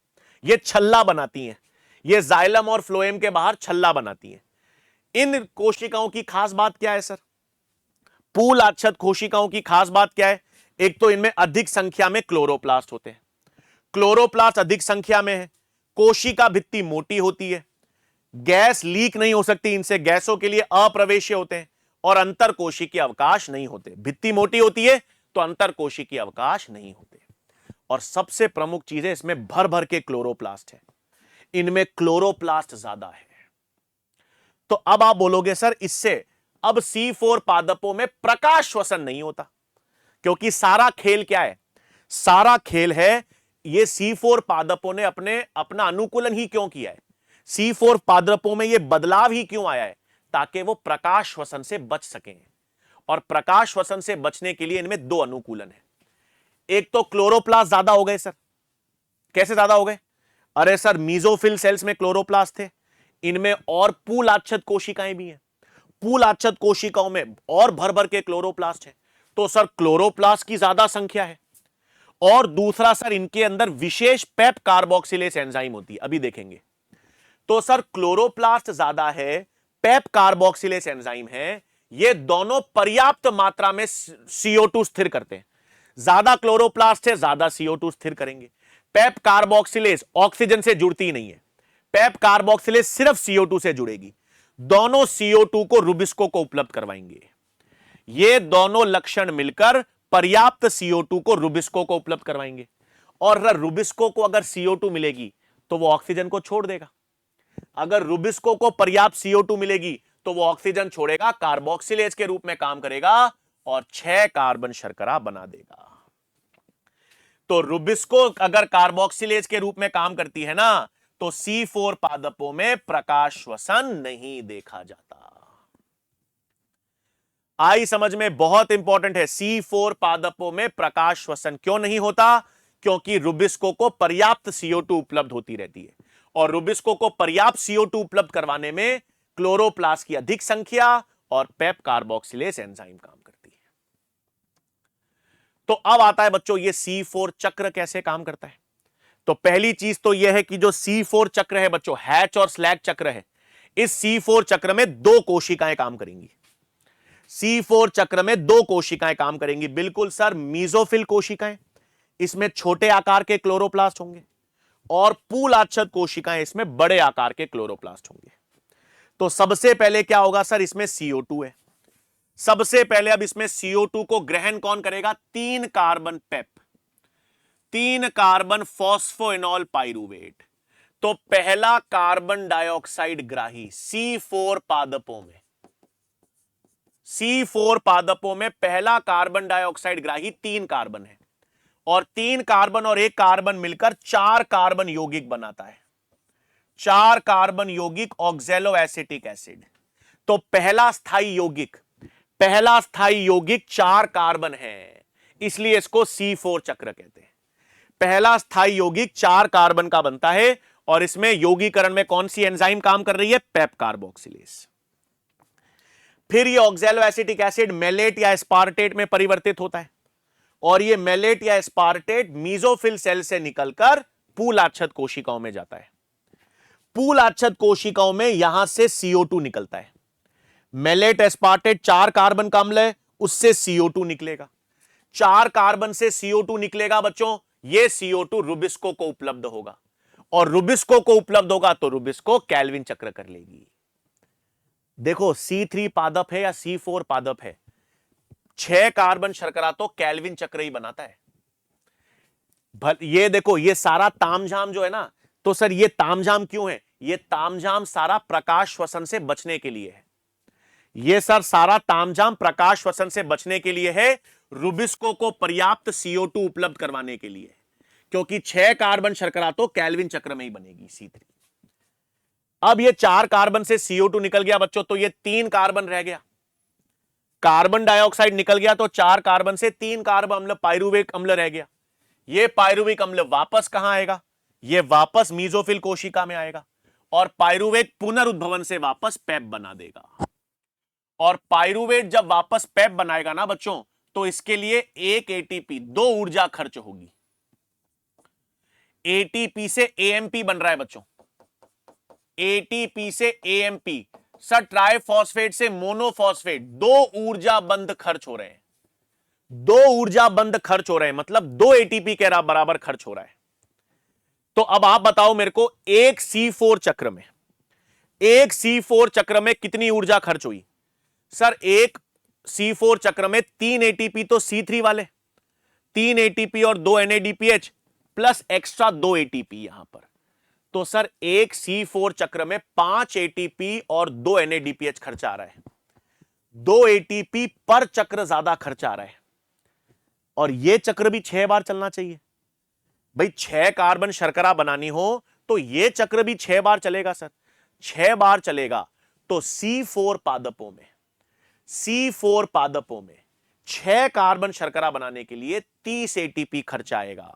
ये छल्ला बनाती हैं, ये जाइलम और फ्लोएम के बाहर छल्ला बनाती हैं। इन कोशिकाओं की खास बात क्या है सर? पूलाच्छद कोशिकाओं की खास बात क्या है? एक तो इनमें अधिक संख्या में क्लोरोप्लास्ट होते हैं, क्लोरोप्लास्ट अधिक संख्या में है, कोशिका भित्ति मोटी होती है, गैस लीक नहीं हो सकती इनसे, गैसों के लिए अप्रवेश्य होते हैं, और अंतर कोशिकीय अवकाश नहीं होते। भित्ति मोटी होती है तो अंतर कोशिकीय अवकाश नहीं होते। और सबसे प्रमुख चीज है इसमें भर भर के क्लोरोप्लास्ट है, इनमें क्लोरोप्लास्ट ज्यादा है। तो अब आप बोलोगे सर इससे अब C4 पादपों में प्रकाश श्वसन नहीं होता, क्योंकि सारा खेल क्या है? सारा खेल है ये C4 पादपों ने अपना अनुकूलन ही क्यों किया है, C4 पादपों में ये बदलाव ही क्यों आया है? ताकि वो प्रकाश श्वसन से बच सकें। और प्रकाश श्वसन से बचने के लिए इनमें दो अनुकूलन है। एक तो क्लोरोप्लास्ट ज्यादा हो गए सर। कैसे ज्यादा हो गए? अरे सर, मीजोफिल सेल्स में क्लोरोप्लास्ट थे, इनमें और पूल आच्छद कोशिकाएं भी हैं। पूल आच्छद कोशिकाओं में और भर भर के क्लोरोप्लास्ट है, तो सर क्लोरोप्लास्ट की ज्यादा संख्या है। और दूसरा सर, इनके अंदर विशेष पेप कार्बोक्सिलेज एंजाइम होती है, अभी देखेंगे। तो सर क्लोरोप्लास्ट ज्यादा है, पेप कार्बोक्सिलेज एंजाइम है, ये दोनों पर्याप्त मात्रा में CO2 स्थिर करते हैं। ज्यादा क्लोरोप्लास्ट है, ज्यादा CO2 स्थिर करेंगे। पेप कार्बोक्सिलेज ऑक्सीजन से जुड़ती नहीं है, पेप कार्बोक्सिलेज सिर्फ CO2 से जुड़ेगी। दोनों CO2 को रुबिस्को को उपलब्ध करवाएंगे। ये दोनों लक्षण मिलकर पर्याप्त CO2 को रुबिस्को को उपलब्ध करवाएंगे। और रुबिस्को को अगर CO2 मिलेगी तो वो ऑक्सीजन को छोड़ देगा। अगर रुबिस्को को पर्याप्त CO2 मिलेगी तो वो ऑक्सीजन छोड़ेगा, कार्बोक्सिलेज के रूप में काम करेगा और 6 कार्बन शर्करा बना देगा। तो रुबिस्को अगर कार्बोक्सिलेज के रूप में काम करती है ना, तो C4 पादपों में प्रकाश श्वसन नहीं देखा जाता। आई समझ में? बहुत इंपॉर्टेंट है। C4 पादपों में प्रकाश श्वसन क्यों नहीं होता? क्योंकि रुबिस्को को पर्याप्त CO2 उपलब्ध होती रहती है, और रुबिस्को को पर्याप्त CO2 उपलब्ध करवाने में क्लोरोप्लास्ट की अधिक संख्या और पेप कार्बोक्सिलेज एंजाइम काम करती है। तो अब आता है बच्चों, ये C4 चक्र कैसे काम करता है। तो पहली चीज तो यह है कि जो C4 चक्र है बच्चों, हैच और स्लैग चक्र है, इस C4 चक्र में दो कोशिकाएं काम करेंगी। C4 चक्र में दो कोशिकाएं काम करेंगी। बिल्कुल सर, मीजोफिल कोशिकाएं, इसमें छोटे आकार के क्लोरोप्लास्ट होंगे, और पूल आच्छद कोशिकाएं, इसमें बड़े आकार के क्लोरोप्लास्ट होंगे। तो सबसे पहले क्या होगा सर, इसमें CO2 है। सबसे पहले अब इसमें CO2 को ग्रहण कौन करेगा? 3 कार्बन पेप, 3 कार्बन फॉस्फोइनॉल पाइरूवेट। तो पहला कार्बन डाइऑक्साइड ग्राही C4 पादपों में, C4 पादपों में पहला कार्बन डाइऑक्साइड ग्राही 3 कार्बन है, और 3 कार्बन और 1 कार्बन मिलकर 4 कार्बन यौगिक बनाता है। 4 कार्बन यौगिक ऑक्सैलो एसिटिक एसिड। तो पहला स्थायी यौगिक 4 कार्बन है, इसलिए इसको C4 चक्र कहते हैं। पहला स्थायी यौगिक 4 कार्बन का बनता है, और इसमें यौगीकरण में कौन सी एंजाइम काम कर रही है? PEP carboxylase. फिर ये ऑक्सैलो एसिटिक एसिड मेलेट या एस्पार्टेट में परिवर्तित होता है, और ये मेलेट या एस्पार्टेट मीजोफिल सेल से निकलकर पूल आच्छद कोशिकाओं में जाता है। पूल आच्छद कोशिकाओं में यहां से CO2 निकलता है। मेलेट एस्पार्टेट 4 कार्बन का अम्ल है, उससे CO2 निकलेगा। 4 कार्बन से CO2 निकलेगा बच्चों, ये CO2 रुबिस्को को उपलब्ध होगा, और रुबिस्को को उपलब्ध होगा तो रुबिस्को कैल्विन चक्र कर लेगी। देखो, C3 पादप है या C4 पादप है, 6 कार्बन शर्करा तो कैल्विन चक्र ही बनाता है। ये देखो, ये सारा तामझाम जो है ना, तो सर ये तामझाम क्यों है? ये तामझाम सारा प्रकाश श्वसन से बचने के लिए है। ये सर सारा तामझाम प्रकाश श्वसन से बचने के लिए है, रुबिस्को को पर्याप्त CO2 उपलब्ध करवाने के लिए, क्योंकि 6 कार्बन शर्करा तो कैल्विन चक्र में ही बनेगी, C3। अब ये 4 कार्बन से CO2 निकल गया बच्चों, तो ये 3 कार्बन रह गया। कार्बन डाइऑक्साइड निकल गया, तो 4 कार्बन से 3 कार्बन अम्ल, पाइरुविक अम्ल रह गया। ये पाइरुविक अम्ल वापस कहां आएगा? ये वापस मीजोफिल कोशिका में आएगा, और पाइरुवेट पुनरुद्भवन से वापस पेप बना देगा। और पाइरुवेट जब वापस पेप बनाएगा ना बच्चों, तो इसके लिए एक ATP, 2 ऊर्जा खर्च होगी। ATP से AMP बन रहा है बच्चों, ATP से AMP, सर ट्राइफॉस्फेट से मोनोफॉस्फेट, 2 ऊर्जा बंद खर्च हो रहे हैं। 2 ऊर्जा बंद खर्च हो रहे हैं, मतलब 2 ATP के बराबर खर्च हो रहा है। तो अब आप बताओ मेरे को, एक C4 चक्र में कितनी ऊर्जा खर्च हुई? सर एक C4 चक्र में 3 ATP तो C3 वाले, 3 ATP और 2 NADPH प्लस एक्स्ट्रा 2 ATP यहां पर। तो सर एक C4 चक्र में 5 ATP और 2 NADPH खर्च आ रहा है। 2 ATP पर चक्र ज्यादा खर्च आ रहा है, और यह चक्र भी 6 बार चलना चाहिए। भाई 6 कार्बन शर्करा बनानी हो तो यह चक्र भी 6 बार चलेगा सर, 6 बार चलेगा। तो C4 पादपों में C4 पादपों में 6 कार्बन शर्करा बनाने के लिए 30 एटीपी खर्चा आएगा।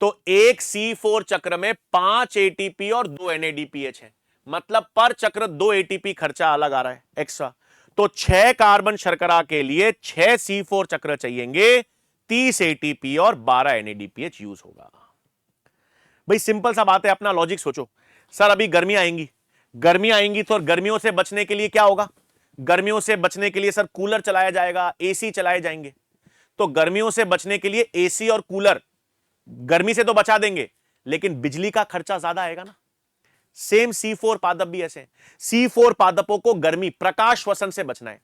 तो एक C4 चक्र में 5 एटीपी और 2 NADPH है, मतलब पर चक्र 2 एटीपी खर्चा अलग आ रहा है एक्स्ट्रा। तो 6 कार्बन शर्करा के लिए 6 C4 चक्र चाहिएंगे, 30 एटीपी और 12 NADPH यूज होगा। भाई सिंपल सा बात है, अपना लॉजिक सोचो। सर अभी गर्मी आएंगी तो गर्मियों से बचने के लिए क्या होगा? गर्मियों से बचने के लिए सर कूलर चलाया जाएगा, एसी चलाए जाएंगे। तो गर्मियों से बचने के लिए एसी और कूलर गर्मी से तो बचा देंगे, लेकिन बिजली का खर्चा ज्यादा आएगा ना। सेम C4 पादप भी ऐसे हैं। C4 पादपों को गर्मी प्रकाश श्वसन से बचना है।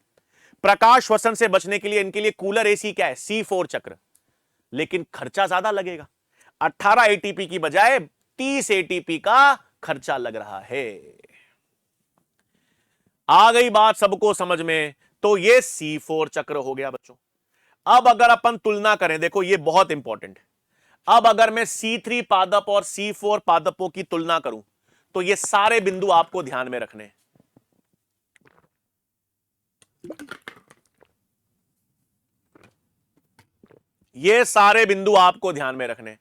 प्रकाश श्वसन से बचने के लिए इनके लिए कूलर एसी क्या है? C4 चक्र, लेकिन खर्चा ज्यादा लगेगा। 18 एटीपी की बजाय 30 एटीपी का खर्चा लग रहा है। आ गई बात सबको समझ में? तो ये C4 चक्र हो गया बच्चों। अब अगर अपन तुलना करें, देखो ये बहुत इंपॉर्टेंट है। अब अगर मैं C3 पादप और C4 पादपों की तुलना करूं तो ये सारे बिंदु आपको ध्यान में रखने हैं। ये सारे बिंदु आपको ध्यान में रखने हैं।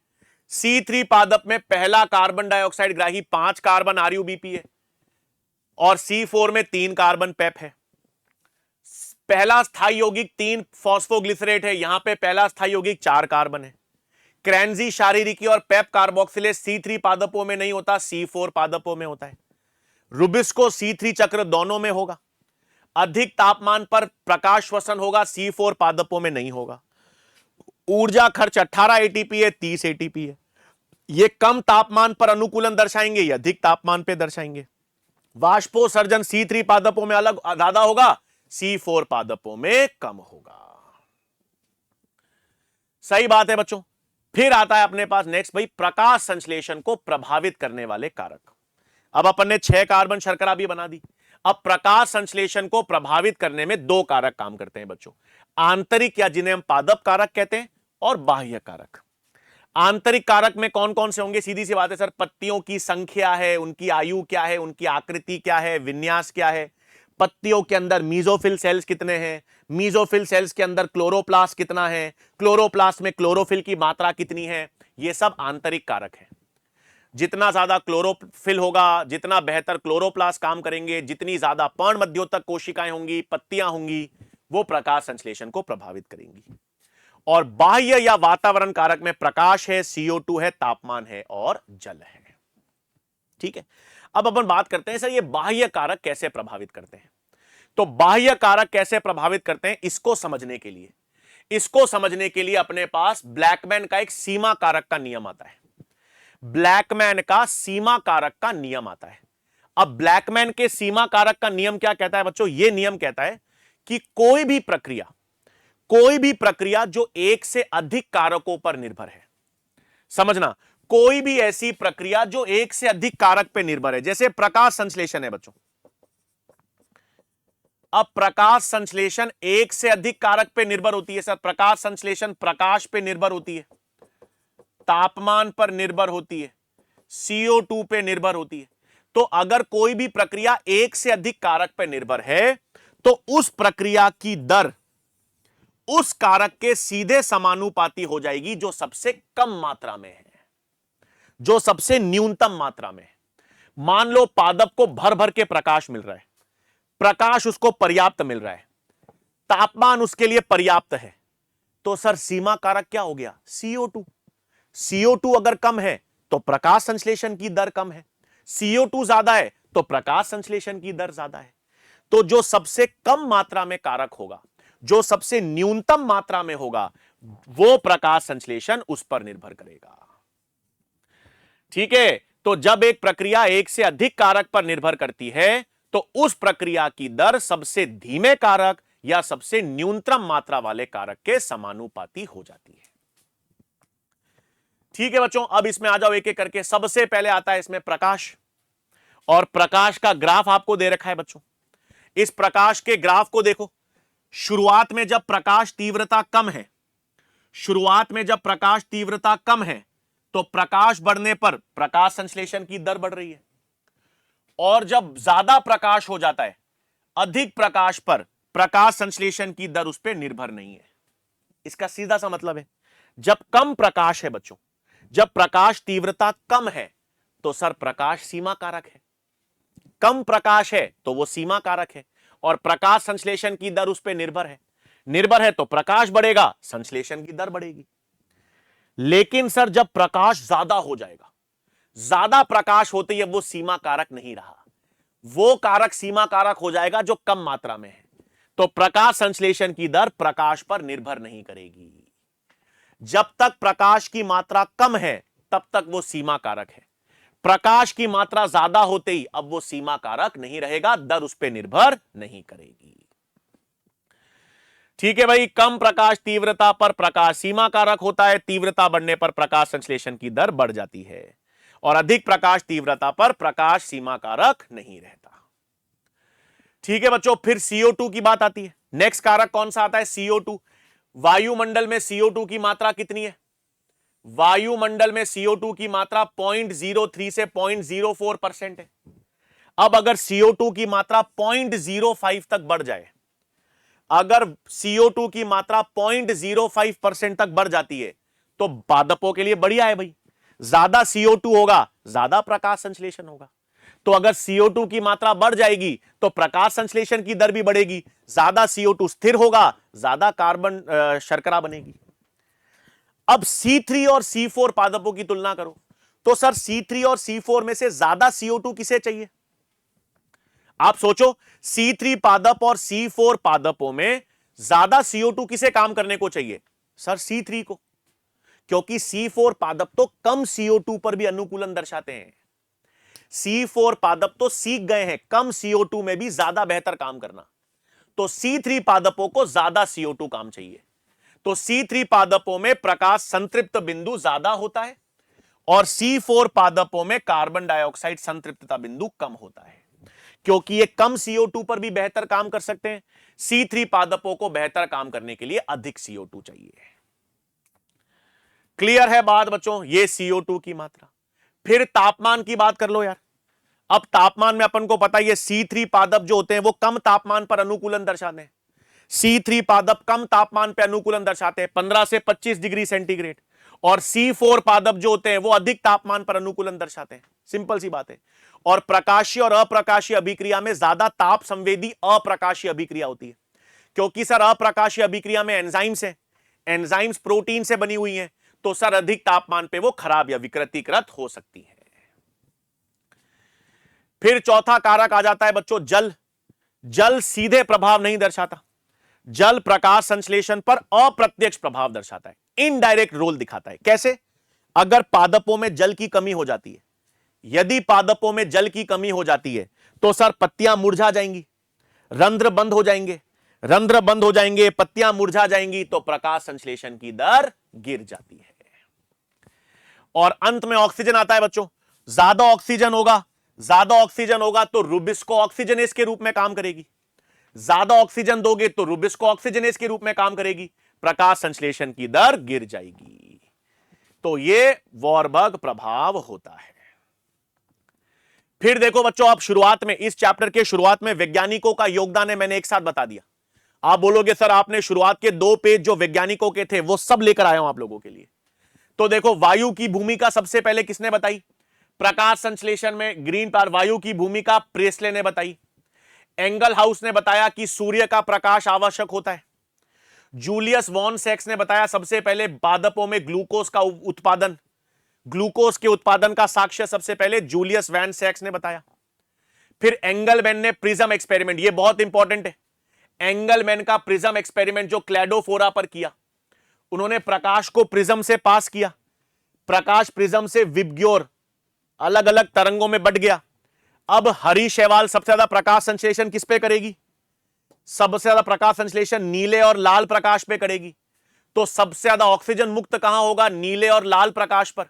C3 पादप में पहला कार्बन डाइऑक्साइड ग्राही 5 कार्बन RuBP है और C4 में 3 कार्बन पेप है। पहला स्थायी यौगिक 3 फॉस्फोग्लिसरेट है, यहां पे पहला स्थायी यौगिक 4 कार्बन है। क्रैंजी शारीरिकी और पेप कार्बोक्सिलेज C3 पादपों में नहीं होता, C4 पादपों में होता है। रुबिस्को C3 चक्र दोनों में होगा। अधिक तापमान पर प्रकाश श्वसन होगा, C4 पादपों में नहीं होगा। ऊर्जा खर्च 18 एटीपी है, 30 एटीपी है। ये कम तापमान पर अनुकूलन दर्शाएंगे, ये अधिक तापमान पे दर्शाएंगे। वाष्पोसर्जन C3 पादपों में अलग ज्यादा होगा, C4 पादपों में कम होगा। सही बात है बच्चों। फिर आता है अपने पास नेक्स्ट भाई, प्रकाश संश्लेषण को प्रभावित करने वाले कारक। अब अपन ने 6 कार्बन शर्करा भी बना दी। अब प्रकाश संश्लेषण को प्रभावित करने में 2 कारक काम करते हैं बच्चों, आंतरिक या जिन्हें हम पादप कारक कहते हैं, और बाह्य कारक। आंतरिक कारक में कौन कौन से होंगे? सीधी सी बात है सर, पत्तियों की संख्या है, उनकी आयु क्या है, उनकी आकृति क्या है, विन्यास क्या है, पत्तियों के अंदर मीजोफिल सेल्स कितने हैं, मीजोफिल सेल्स के अंदर क्लोरोप्लास्ट कितना है, क्लोरोप्लास्ट में क्लोरोफिल की मात्रा कितनी है, ये सब आंतरिक कारक है। जितना ज्यादा क्लोरोफिल होगा, जितना बेहतर क्लोरोप्लास्ट काम करेंगे, जितनी ज्यादा पर्णमध्योतक कोशिकाएं होंगी, पत्तियां होंगी, वो प्रकाश संश्लेषण को प्रभावित करेंगी। और बाह्य या वातावरण कारक में प्रकाश है, CO2 है, तापमान है और जल है। ठीक है, अब अपन बात करते हैं सर ये बाह्य कारक कैसे प्रभावित करते हैं। तो बाह्य कारक कैसे प्रभावित करते हैं, इसको समझने के लिए अपने पास ब्लैकमैन का एक सीमा कारक का नियम आता है। ब्लैकमैन का सीमा कारक का नियम आता है। अब ब्लैकमैन के सीमा कारक का नियम क्या कहता है बच्चों? यह नियम कहता है कि कोई भी प्रक्रिया जो एक से अधिक कारकों पर निर्भर है, समझना, कोई भी ऐसी प्रक्रिया जो एक से अधिक कारक पर निर्भर है, जैसे प्रकाश संश्लेषण है बच्चों। अब प्रकाश संश्लेषण एक से अधिक कारक पर निर्भर होती है सर। प्रकाश संश्लेषण प्रकाश पर निर्भर होती है, तापमान पर निर्भर होती है, CO2 पे निर्भर होती है। तो अगर कोई भी प्रक्रिया एक से अधिक कारक पर निर्भर है तो उस प्रक्रिया की दर उस कारक के सीधे समानुपाती हो जाएगी जो सबसे कम मात्रा में है, जो सबसे न्यूनतम मात्रा में है। मान लो पादप को भर भर के प्रकाश मिल रहा है, प्रकाश उसको पर्याप्त मिल रहा है, तापमान उसके लिए पर्याप्त है, तो सर सीमा कारक क्या हो गया? CO2। CO2 अगर कम है तो प्रकाश संश्लेषण की दर कम है, CO2 ज्यादा है तो प्रकाश संश्लेषण की दर ज्यादा है। तो जो सबसे कम मात्रा में कारक होगा, जो सबसे न्यूनतम मात्रा में होगा, वो प्रकाश संश्लेषण उस पर निर्भर करेगा। ठीक है, तो जब एक प्रक्रिया एक से अधिक कारक पर निर्भर करती है तो उस प्रक्रिया की दर सबसे धीमे कारक या सबसे न्यूनतम मात्रा वाले कारक के समानुपाती हो जाती है। ठीक है बच्चों, अब इसमें आ जाओ एक एक करके। सबसे पहले आता है इसमें प्रकाश, और प्रकाश का ग्राफ आपको दे रखा है बच्चों। इस प्रकाश के ग्राफ को देखो। शुरुआत में जब प्रकाश तीव्रता कम है तो प्रकाश बढ़ने पर प्रकाश संश्लेषण की दर बढ़ रही है, और जब ज्यादा प्रकाश हो जाता है, अधिक प्रकाश पर प्रकाश संश्लेषण की दर उस पर निर्भर नहीं है। इसका सीधा सा मतलब है, जब कम प्रकाश है बच्चों, जब प्रकाश तीव्रता कम है तो सर प्रकाश सीमा कारक है। कम प्रकाश है तो वो सीमा कारक है, और प्रकाश संश्लेषण की दर उस पर निर्भर है। निर्भर है तो प्रकाश बढ़ेगा, संश्लेषण की दर बढ़ेगी। लेकिन सर जब प्रकाश ज्यादा हो जाएगा, ज्यादा प्रकाश होते ही अब वो सीमा कारक नहीं रहा, वो कारक सीमा कारक हो जाएगा जो कम मात्रा में है। तो प्रकाश संश्लेषण की दर प्रकाश पर निर्भर नहीं करेगी। जब तक प्रकाश की मात्रा कम है तब तक वो सीमा कारक है। प्रकाश की मात्रा ज्यादा होते ही अब वो सीमा कारक नहीं रहेगा, दर उस पर निर्भर नहीं करेगी। ठीक है भाई, कम प्रकाश तीव्रता पर प्रकाश सीमा कारक होता है, तीव्रता बढ़ने पर प्रकाश संश्लेषण की दर बढ़ जाती है, और अधिक प्रकाश तीव्रता पर प्रकाश सीमा कारक नहीं रहता। ठीक है बच्चों, फिर CO2 की बात आती है। नेक्स्ट कारक कौन सा आता है? CO2। वायुमंडल में CO2 की मात्रा कितनी है? वायुमंडल में CO2 की मात्रा 0.03 से 0.04% है। अब अगर CO2 की मात्रा 0.05 तक बढ़ जाए, अगर CO2 की मात्रा 0.05% तक बढ़ जाती है तो पादपों के लिए बढ़िया है भाई। ज्यादा CO2 होगा, ज्यादा प्रकाश संश्लेषण होगा। तो अगर CO2 की मात्रा बढ़ जाएगी तो प्रकाश संश्लेषण की दर भी बढ़ेगी। ज्यादा CO2 स्थिर होगा, ज्यादा कार्बन शर्करा बनेगी। अब C3 और C4 पादपों की तुलना करो तो सर C3 और C4 में से ज्यादा CO2 किसे चाहिए? आप सोचो, C3 पादप और C4 पादपों में ज्यादा CO2 किसे काम करने को चाहिए? सर C3 को, क्योंकि C4 पादप तो कम CO2 पर भी अनुकूलन दर्शाते हैं। C4 पादप तो सीख गए हैं कम CO2 में भी ज्यादा बेहतर काम करना, तो C3 पादपों को ज्यादा CO2 काम चाहिए। तो C3 पादपों में प्रकाश संतृप्त बिंदु ज्यादा होता है, और C4 पादपों में कार्बन डाइऑक्साइड संतृप्तता बिंदु कम होता है। क्योंकि ये कम CO2 पर भी बेहतर काम कर सकते हैं, C3 पादपों को बेहतर काम करने के लिए अधिक CO2 चाहिए। क्लियर है बात बच्चों? ये CO2 की मात्रा। फिर तापमान की बात कर लो यार। अब तापमान में अपन को पता है, ये C3 पादप जो होते हैं वो कम तापमान पर अनुकूलन दर्शाते हैं। C3 पादप कम तापमान पर अनुकूलन दर्शाते हैं, 15 से 25 डिग्री सेंटीग्रेड, और C4 पादप जो होते हैं वो अधिक तापमान पर अनुकूलन दर्शाते हैं। सिंपल सी बात है। और प्रकाशीय और अप्रकाशीय अभिक्रिया में ज्यादा ताप संवेदी अप्रकाशीय अभिक्रिया होती है, क्योंकि सर अप्रकाशीय अभिक्रिया में एंजाइम्स हैं, एंजाइम्स प्रोटीन से बनी हुई हैं, तो सर अधिक तापमान पे वो खराब या विकृतीकृत हो सकती है। फिर चौथा कारक आ जाता है बच्चों जल। जल सीधे प्रभाव नहीं दर्शाता, जल प्रकाश संश्लेषण पर अप्रत्यक्ष प्रभाव दर्शाता है, इनडायरेक्ट रोल दिखाता है। कैसे? अगर पादपों में जल की कमी हो जाती है, यदि पादपों में जल की कमी हो जाती है तो सर पत्तियां मुरझा जाएंगी, रंध्र बंद हो जाएंगे, रंध्र बंद हो जाएंगे, पत्तियां मुरझा जाएंगी, तो प्रकाश संश्लेषण की दर गिर जाती है। और अंत में ऑक्सीजन आता है बच्चों। ज्यादा ऑक्सीजन होगा, ज्यादा ऑक्सीजन होगा तो रुबिस्को ऑक्सीजनेज के रूप में काम करेगी। ज्यादा ऑक्सीजन दोगे तो रुबिस्को ऑक्सीजनेज के रूप में काम करेगी, प्रकाश संश्लेषण की दर गिर जाएगी। तो यह वॉरबर्ग प्रभाव होता है। फिर देखो बच्चों, अब शुरुआत में, इस चैप्टर के शुरुआत में वैज्ञानिकों का योगदान है, मैंने एक साथ बता दिया। आप बोलोगे सर आपने शुरुआत के 2 पेज जो वैज्ञानिकों के थे वो सब लेकर आया हूं आप लोगों के लिए। तो देखो, वायु की भूमिका सबसे पहले किसने बताई? प्रकाश संश्लेषण में ग्रीन पावर वायु की भूमिका प्रेसले ने बताई। एंगल हाउस ने बताया कि सूर्य का प्रकाश आवश्यक होता है। जूलियस वॉन सेक्स ने बताया सबसे पहले पादपों में ग्लूकोज का उत्पादन, ग्लूकोज के उत्पादन का साक्ष्य सबसे पहले जूलियस वैन सेक्स ने बताया। फिर एंगलमैन ने प्रिज्म एक्सपेरिमेंट, ये बहुत इंपॉर्टेंट है, एंगलमैन का प्रिज्म एक्सपेरिमेंट जो क्लैडोफोरा पर किया, उन्होंने प्रकाश को प्रिज्म से पास किया, प्रकाश प्रिज्म से विबग्योर अलग अलग तरंगों में बट गया। अब हरी शैवाल सबसे ज्यादा प्रकाश संश्लेषण किस पे करेगी? सबसे ज्यादा प्रकाश संश्लेषण नीले और लाल प्रकाश पे करेगी। तो सबसे ज्यादा ऑक्सीजन मुक्त कहां होगा? नीले और लाल प्रकाश पर।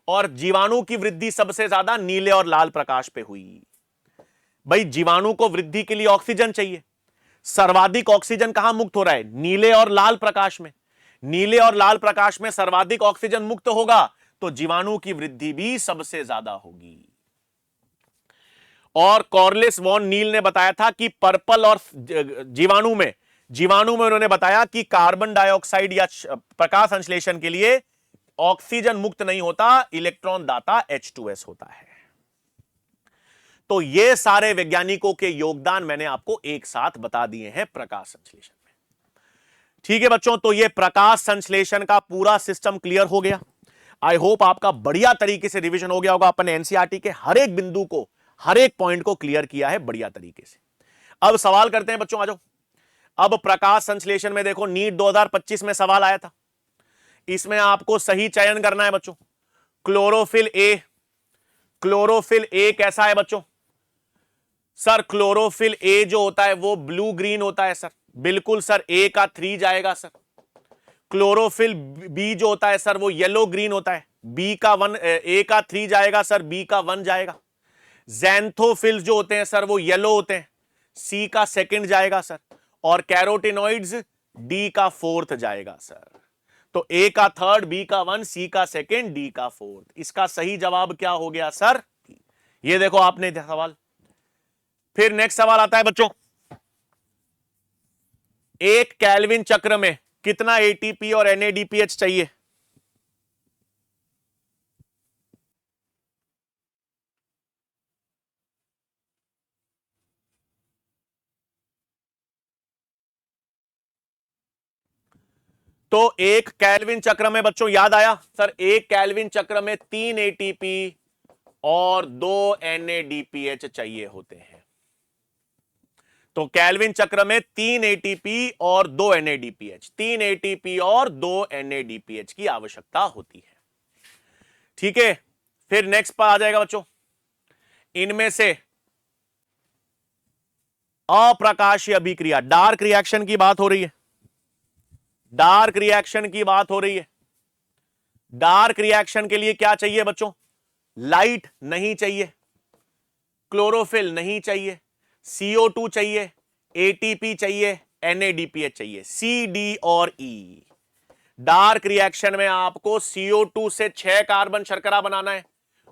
और जीवाणु की वृद्धि सबसे ज्यादा नीले और लाल प्रकाश पे हुई। भाई जीवाणु को वृद्धि के लिए ऑक्सीजन चाहिए, सर्वाधिक ऑक्सीजन कहां मुक्त हो रहा है? नीले और लाल प्रकाश में। नीले और लाल प्रकाश में सर्वाधिक ऑक्सीजन मुक्त होगा तो जीवाणु की वृद्धि भी सबसे ज्यादा होगी। और कॉर्लिस वॉन नील ने बताया था कि पर्पल और जीवाणु में उन्होंने बताया कि कार्बन डाइऑक्साइड या प्रकाश संश्लेषण के लिए ऑक्सीजन मुक्त नहीं होता, इलेक्ट्रॉन दाता H2S होता है। तो ये सारे वैज्ञानिकों के योगदान मैंने आपको एक साथ बता दिए हैं प्रकाश संश्लेषण में। ठीक है बच्चों, तो ये प्रकाश संश्लेषण का पूरा सिस्टम क्लियर हो गया। आई होप आपका बढ़िया तरीके से रिवीजन हो गया होगा। अपन एनसीईआरटी के हर एक बिंदु को, हर एक पॉइंट को क्लियर किया है बढ़िया तरीके से। अब सवाल करते हैं बच्चों, आ जाओ। अब प्रकाश संश्लेषण में देखो, नीट 2025 में सवाल आया था। इसमें आपको सही चयन करना है बच्चों। क्लोरोफिल ए कैसा है बच्चों? सर क्लोरोफिल ए जो होता है वो ब्लू ग्रीन होता है सर। बिल्कुल सर, ए का 3 जाएगा सर। क्लोरोफिल बी जो होता है सर वो येलो ग्रीन होता है, बी का 1, ए का 3 जाएगा सर, बी का 1 जाएगा। ज़ैंथोफिल्स जो होते हैं सर वो येलो होते हैं, सी का 2 जाएगा सर। और कैरोटिनॉइड्स डी का 4 जाएगा सर। तो ए का 3, बी का 1, सी का 2, डी का 4। इसका सही जवाब क्या हो गया सर? ये देखो आपने सवाल। फिर नेक्स्ट सवाल आता है बच्चों, एक केल्विन चक्र में कितना एटीपी और एनएडीपीएच चाहिए? तो एक केल्विन चक्र में बच्चों, याद आया सर, एक केल्विन चक्र में 3 एटीपी और 2 एनएडीपीएच चाहिए होते हैं। तो केल्विन चक्र में 3 एटीपी और 2 एनएडीपीएच, 3 एटीपी और 2 एनएडीपीएच की आवश्यकता होती है। ठीक है, फिर नेक्स्ट पर आ जाएगा बच्चों, इनमें से अप्रकाशीय अभिक्रिया, डार्क रिएक्शन की बात हो रही है। डार्क रिएक्शन की बात हो रही है। डार्क रिएक्शन के लिए क्या चाहिए बच्चों? लाइट नहीं चाहिए, क्लोरोफिल नहीं चाहिए, CO2 चाहिए, एटीपी चाहिए, एनएडीपीएच चाहिए, सी, डी और ई। डार्क रिएक्शन में आपको CO2 से 6 कार्बन शर्करा बनाना है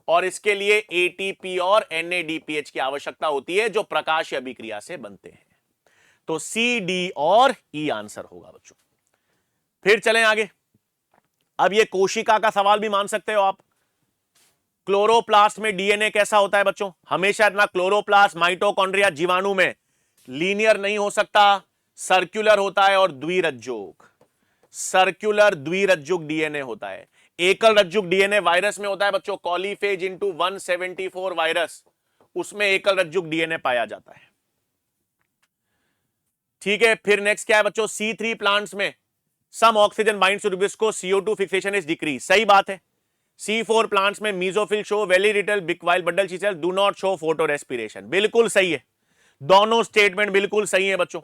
और इसके लिए एटीपी और एनएडीपीएच की आवश्यकता होती है जो प्रकाशीय अभिक्रिया से बनते हैं। तो सी, डी और ई आंसर होगा बच्चों। फिर चलें आगे। अब ये कोशिका का सवाल भी मान सकते हो आप। क्लोरोप्लास्ट में डीएनए कैसा होता है बच्चों? हमेशा इतना क्लोरोप्लास्ट माइटोकॉन्ड्रिया जीवाणु में लीनियर नहीं हो सकता, सर्कुलर होता है और द्विरज्जुक, सर्कुलर द्विरज्जुक डीएनए होता है। एकल रज्जुक डीएनए वायरस में होता है बच्चों, कॉलीफेज इनटू 174 वायरस, उसमें एकल रज्जुक डीएनए पाया जाता है। ठीक है, फिर नेक्स्ट क्या है बच्चों? C3 प्लांट्स में some oxygen binds to RuBisCO, CO2 fixation is decrease, सही बात है। C4 प्लांट्स में मीजोफिल शो वेरी लिटिल बिक्वाइल bundle sheath cell do not show photorespiration, बिल्कुल सही है। दोनों स्टेटमेंट बिल्कुल सही है बच्चों।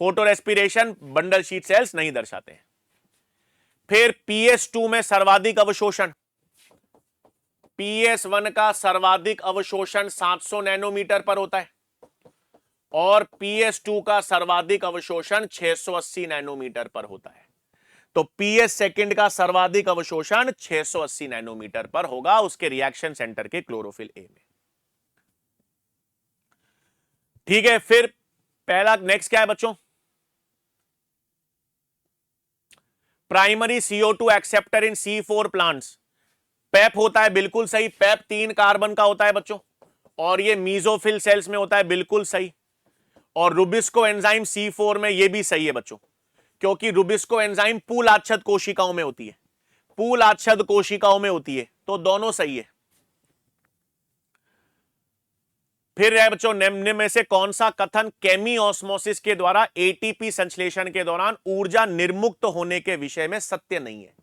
Photorespiration bundle sheath cells नहीं दर्शाते हैं। फिर PS2 में सर्वाधिक अवशोषण, PS1 का सर्वाधिक अवशोषण 700 नैनोमीटर पर होता है और PS2 का सर्वाधिक अवशोषण 680 नैनोमीटर पर होता है। तो PS सेकंड का सर्वाधिक अवशोषण 680 नैनोमीटर पर होगा उसके रिएक्शन सेंटर के क्लोरोफिल ए में। ठीक है, फिर पहला नेक्स्ट क्या है बच्चों? प्राइमरी CO2 एक्सेप्टर इन C4 प्लांट्स, पेप होता है, बिल्कुल सही। पेप 3 कार्बन का होता है बच्चों और ये मीजोफिल सेल्स में होता है, बिल्कुल सही। और रुबिस्को एंजाइम C4 में, ये भी सही है बच्चों, क्योंकि रुबिस्को एंजाइम पूल आच्छादित कोशिकाओं में होती है, पूल आच्छादित कोशिकाओं में होती है, तो दोनों सही है। फिर है बच्चों, निम्न में से कौन सा कथन केमिओस्मोसिस के द्वारा एटीपी संश्लेषण के दौरान ऊर्जा निर्मुक्त होने के विषय में सत्य नहीं है?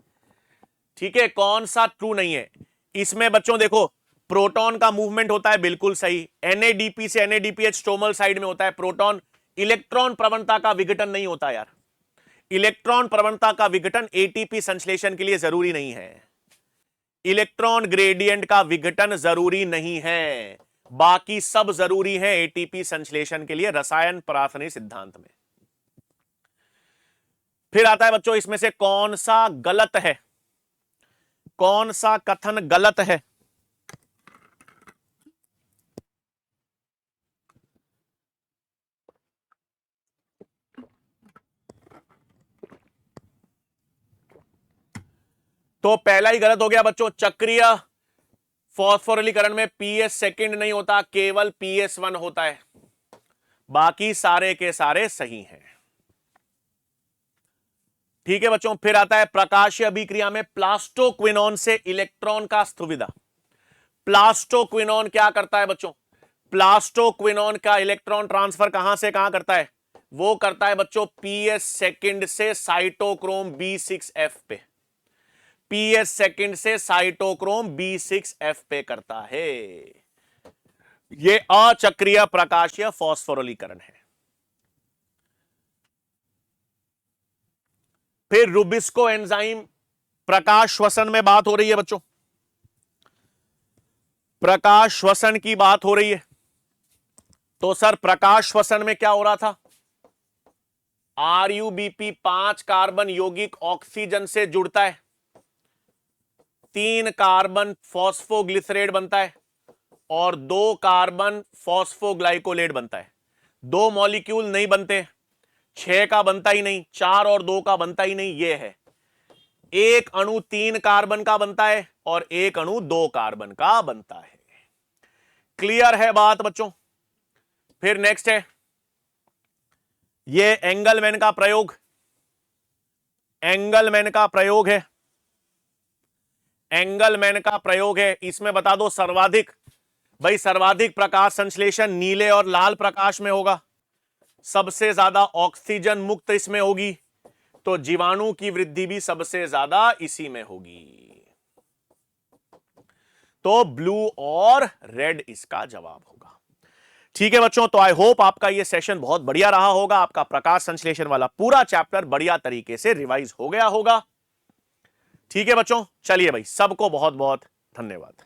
ठीक है, कौन सा ट्रू नहीं है? इसमें बच्चों देखो, प्रोटॉन का मूवमेंट होता है, बिल्कुल सही। एनएडीपी से एनएडीपीएच स्ट्रोमल साइड में होता है। प्रोटॉन, इलेक्ट्रॉन प्रवणता का विघटन नहीं होता यार, इलेक्ट्रॉन प्रवणता का विघटन एटीपी संश्लेषण के लिए जरूरी नहीं है। इलेक्ट्रॉन ग्रेडियंट का विघटन जरूरी नहीं है, बाकी सब जरूरी है एटीपी संश्लेषण के लिए रसायन परासनी सिद्धांत में। फिर आता है बच्चों, इसमें से कौन सा गलत है? कौन सा कथन गलत है? तो पहला ही गलत हो गया बच्चों। चक्रीय फास्फोरिलीकरण में पीएस सेकंड नहीं होता, केवल पीएस1 होता है, बाकी सारे के सारे सही हैं। ठीक है बच्चों। फिर आता है प्रकाशीय अभिक्रिया में प्लास्टोक्विनोन से इलेक्ट्रॉन का सुविधा। प्लास्टोक्विनोन क्या करता है बच्चों? प्लास्टोक्विनोन का इलेक्ट्रॉन ट्रांसफर कहां से कहां करता है? वो करता है बच्चों पीएस सेकंड से साइटोक्रोम B6F पे। पीएस सेकंड से साइटोक्रोम B6F पे करता है। ये अचक्रीय प्रकाशीय फास्फोरिलीकरण है। फिर रुबिस्को एंजाइम, प्रकाश श्वसन में बात हो रही है बच्चों, प्रकाश श्वसन की बात हो रही है। तो सर प्रकाश श्वसन में क्या हो रहा था? RuBp 5 कार्बन यौगिक ऑक्सीजन से जुड़ता है, 3 कार्बन फॉस्फोग्लिसरेट बनता है और 2 कार्बन फॉस्फोग्लाइकोलेट बनता है। 2 मॉलिक्यूल नहीं बनते, 6 का बनता ही नहीं, 4 और 2 का बनता ही नहीं। ये है एक अणु 3 कार्बन का बनता है और एक अणु 2 कार्बन का बनता है। क्लियर है बात बच्चों? फिर नेक्स्ट है ये एंगलमैन का प्रयोग। एंगलमैन का प्रयोग है, एंगलमैन का प्रयोग है। इसमें बता दो सर्वाधिक, भाई सर्वाधिक प्रकाश संश्लेषण नीले और लाल प्रकाश में होगा, सबसे ज्यादा ऑक्सीजन मुक्त इसमें होगी, तो जीवाणु की वृद्धि भी सबसे ज्यादा इसी में होगी। तो ब्लू और रेड इसका जवाब होगा। ठीक है बच्चों, तो आई होप आपका ये सेशन बहुत बढ़िया रहा होगा। आपका प्रकाश संश्लेषण वाला पूरा चैप्टर बढ़िया तरीके से रिवाइज हो गया होगा। ठीक है बच्चों, चलिए भाई, सबको बहुत बहुत धन्यवाद।